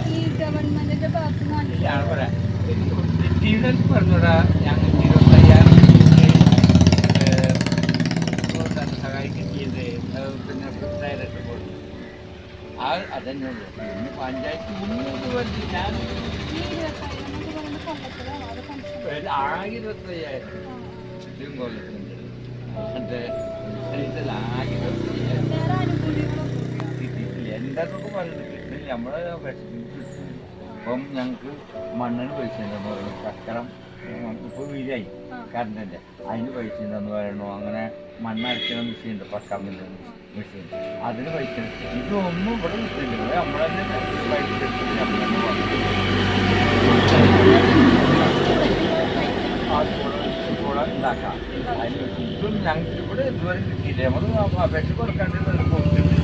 ഞാൻ പറയാം, പറഞ്ഞൂടാ. ഞങ്ങൾക്ക് 25,000 സഹായിക്കുകയും ചെയ്ത് പിന്നെ ഡയറക്റ്റ് പോയി അതന്നെ ഉള്ളൂ. പിന്നെ പഞ്ചായത്ത് 300 വണ്ടി ഞാൻ 25,000 ഇതും കൊല്ലത്തുണ്ട്. എൻ്റെ 25,000 കിട്ടിയിട്ടില്ല. എന്താന്നൊക്കെ പറയുന്നത് കിട്ടുന്നില്ല. നമ്മളെ ഇപ്പം ഞങ്ങൾക്ക് മണ്ണിന് പൈസ ഉണ്ടെന്ന് പറയുന്നു. കച്ചറം ഇപ്പോൾ വീഴായി കറണ്ടിൻ്റെ, അതിന് പൈസ ഉണ്ടെന്ന് പറയണു. അങ്ങനെ മണ്ണരയ്ക്കുന്ന മെഷീൻ ഉണ്ട്, പക്കാമില്ല മെഷീൻ, അതിന് പൈസ ഉണ്ട്. ഇതൊന്നും ഇവിടെ കിട്ടില്ല. നമ്മളെന്നെ പൈസ എടുത്തിട്ട് നമ്മളെന്നെ കൂടെ ഉണ്ടാക്കാം. അതിന് ഇതും ഞങ്ങൾക്ക് ഇവിടെ ഇതുവരെ കിട്ടിയില്ല. നമ്മൾ അപേക്ഷ കൊടുക്കാണ്ട് കൊടുക്കുന്നുണ്ട്,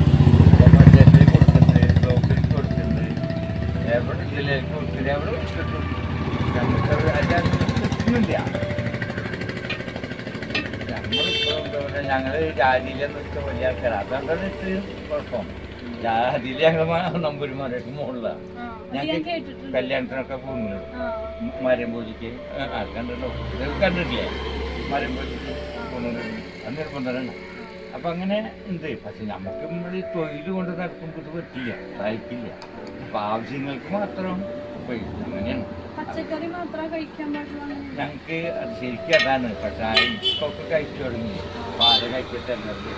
പഞ്ചായത്തിൽ കൊടുക്കുന്നുണ്ട്, ബ്ലോക്കിൽ കൊടുക്കുന്നുണ്ട്, എവിടെ ജില്ലയിലേക്ക് കൊടുക്കില്ല, എവിടെ കിട്ടും. ഞങ്ങൾക്ക് കിട്ടുന്നില്ല. നമ്മളിപ്പോൾ എന്താ പറയുക, ഞങ്ങൾ ജാതിയിലെന്ന് വെച്ചാൽ വലിയ ആൾക്കാർ. അതുകൊണ്ടാണ് ഇത്രയും കുഴപ്പം. ജാതിയിൽ ഞങ്ങൾ നമ്പൂരിമാരൊക്കെ മുകളിലാണ്. ഞങ്ങൾക്ക് കല്യാണത്തിനൊക്കെ പോകുന്നുണ്ട്. മരംപൂജിക്ക് അത് കണ്ടിട്ടോ, ഇത് കണ്ടിട്ടില്ലേ? മരംപൂജിക്ക് പോകുന്നുണ്ട്, അത് നിർബന്ധമാണ്. അപ്പം അങ്ങനെ ഉണ്ട്. പക്ഷെ നമുക്ക് നമ്മൾ ഈ തൊഴിൽ കൊണ്ട് നടക്കുമ്പോൾ ഇത് പറ്റില്ല, സഹായിക്കില്ല. അപ്പം ആവശ്യങ്ങൾക്ക് മാത്രം ഉപയോഗിക്കും. അങ്ങനെയാണ്. പച്ചക്കറി മാത്രമേ കഴിക്കാൻ പാടുള്ളൂ. ഞങ്ങൾക്ക് അത് ശരിക്കും അതാണ്. പക്ഷെ ഇപ്പൊക്കെ കഴിച്ചു തുടങ്ങി. പാല് കഴിച്ചിട്ടല്ലത്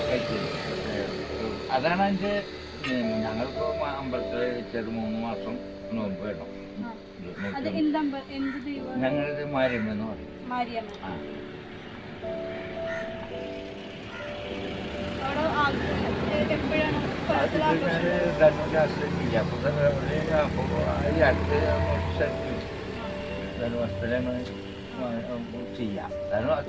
കഴിച്ചത്. അതാണ് അതിൻ്റെ നിയമം. ഞങ്ങൾക്ക് അമ്പലത്തിൽ വെച്ചത് 3 മാസം നോമ്പ് വേണം. ഞങ്ങളിത് മാരിയമ്മ എന്ന് പറയും. ആ, ധനുരാഷ്ട്രമില്ല. അപ്പോൾ ഈ അടുത്ത് ധനുവസ്ത്രമാണ് ചെയ്യാം.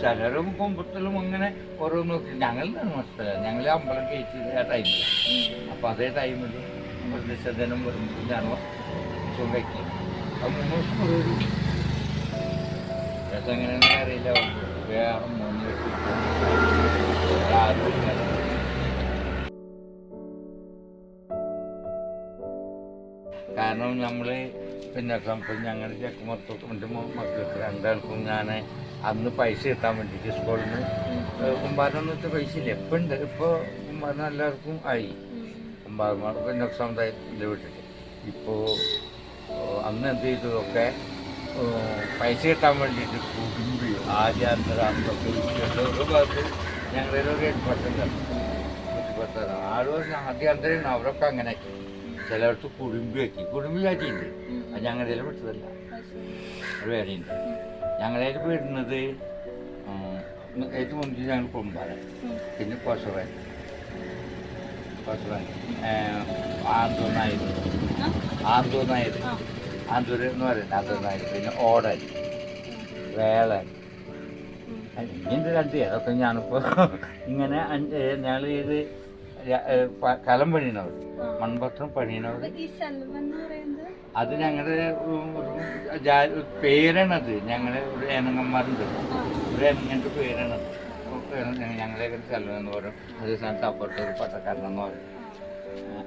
ചിലരും കുമ്പത്തിലും അങ്ങനെ ഓരോന്ന്. ഞങ്ങൾ ധനുവസ്ത്രം, ഞങ്ങൾ അമ്പലം കയറ്റി ആ ടൈമിൽ. അപ്പോൾ അതേ ടൈമിൽ പ്രതിഷേധനം വരുമ്പോൾ ഞാൻ വയ്ക്കും. അത് 3 ദിവസം ഒരു രസം എങ്ങനെയാണെന്ന് അറിയില്ല. 3 കാരണം നമ്മൾ പിന്നെ ഞങ്ങൾ ചെക്കമൊക്കെ എൻ്റെ മക്കൾക്ക് 2 ആൾക്കും ഞാൻ അന്ന് പൈസ കിട്ടാൻ വേണ്ടിയിട്ട് സ്കൂളിൽ നിന്ന് കുമ്പാരം വെച്ച പൈസ ഇല്ല. ഇപ്പം ഉണ്ട്. ഇപ്പോൾ കുമ്പാരം എല്ലാവർക്കും ആയി. കുമ്പാരന്മാർ പിന്നെ സമുദായത്തിൽ വിട്ടിട്ട് ഇപ്പോൾ അന്ന് എന്ത് ചെയ്തതൊക്കെ പൈസ കിട്ടാൻ വേണ്ടിയിട്ട് കുടുംബി ആചാരന്തൊക്കെ ഓരോ ഭാഗത്ത് ഞങ്ങളുടെ ഒരു 8% 10% ആരോ ആദ്യാന്തരം അവരൊക്കെ അങ്ങനെ ആക്കി. ചിലയിടത്ത് കുടുംബി ആക്കി. കുടുംബി ആക്കിയിട്ടുണ്ട്. അത് ഞങ്ങളുടെ വിട്ടതല്ല, അത് വേറെയുണ്ട്. ഞങ്ങളുടെ വരുന്നത് ഏറ്റവും മുന്നിൽ ഞങ്ങൾ കുമ്പാരം, പിന്നെ കൊസവൻ ആന്തൂർ നായർ ആന്തൂർ എന്ന് പറയുന്നത് ആന്തൂർ നായർ, പിന്നെ ഓടൻ, വേളൻ, ഇങ്ങനത്തെ 2 അതൊക്കെ ഞാനിപ്പോൾ ഇങ്ങനെ ഞങ്ങൾ ഇത് കലം പണിയണവർ, മൺപത്രം പണിയണവർ. അത് ഞങ്ങളുടെ പേരാണത്. ഞങ്ങളുടെ ഒരു ഏനങ്ങന്മാരുണ്ട്, ഒരു ഏനങ്ങൻ്റെ പേരാണത്. ഞങ്ങളെ സ്ഥലം എന്ന് പറയും. അതേ സ്ഥാനത്ത് അപ്പുറത്ത് ഒരു പട്ടക്കാരനെന്ന് പറയും.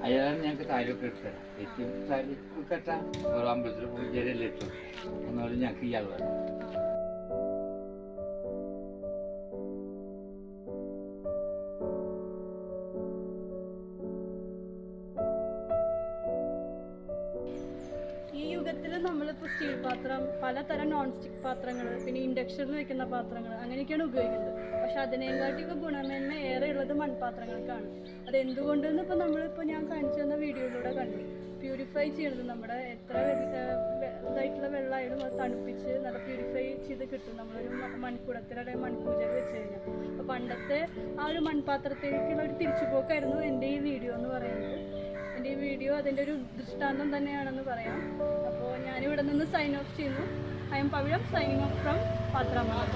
അയാളാണ് ഞങ്ങൾക്ക് താലൊക്കെ എടുത്തത്. ഏറ്റവും താലി കെട്ടാൻ ഓരോ അമ്പലത്തിൽ പൂജയിലെല്ലാം ഇട്ടു. എന്നാലും ഞങ്ങൾക്ക് ഇയാൾ വേണം. ഈ യുഗത്തിൽ നമ്മളിപ്പോൾ സ്റ്റീൽ പാത്രം, പലതരം നോൺ സ്റ്റിക്ക് പാത്രങ്ങൾ, പിന്നെ ഇൻഡക്ഷനിൽ വെക്കുന്ന പാത്രങ്ങൾ അങ്ങനെയൊക്കെയാണ് ഉപയോഗിക്കുന്നത്. പക്ഷെ അതിനെക്കാട്ടിയൊക്കെ ഗുണമേന്മ ഏറെ ഉള്ളത് മൺപാത്രങ്ങൾക്കാണ്. അതെന്തുകൊണ്ടെന്ന് ഇപ്പോൾ ഞാൻ കാണിച്ചു തന്ന വീഡിയോയിലൂടെ കണ്ടു. പ്യൂരിഫൈ ചെയ്യണത് നമ്മുടെ എത്ര ഇതായിട്ടുള്ള വെള്ളമായാലും അത് തണുപ്പിച്ച് നല്ല പ്യൂരിഫൈ ചെയ്ത് കിട്ടും നമ്മളൊരു മൺകുടത്തിലെ മൺപൂജയിൽ വെച്ച് കഴിഞ്ഞാൽ. അപ്പോൾ പണ്ടത്തെ ആ ഒരു മൺപാത്രത്തിലേക്കുള്ള ഒരു തിരിച്ചുപോക്കായിരുന്നു എൻ്റെ ഈ വീഡിയോ എന്ന് പറയുന്നത്. എൻ്റെ ഈ വീഡിയോ അതിൻ്റെ ഒരു ദൃഷ്ടാന്തം തന്നെയാണെന്ന് പറയാം. അപ്പോൾ ഞാനിവിടെ നിന്ന് സൈൻ ഓഫ് ചെയ്യുന്നു. I am Pavizham, signing off from പാത്രമാല.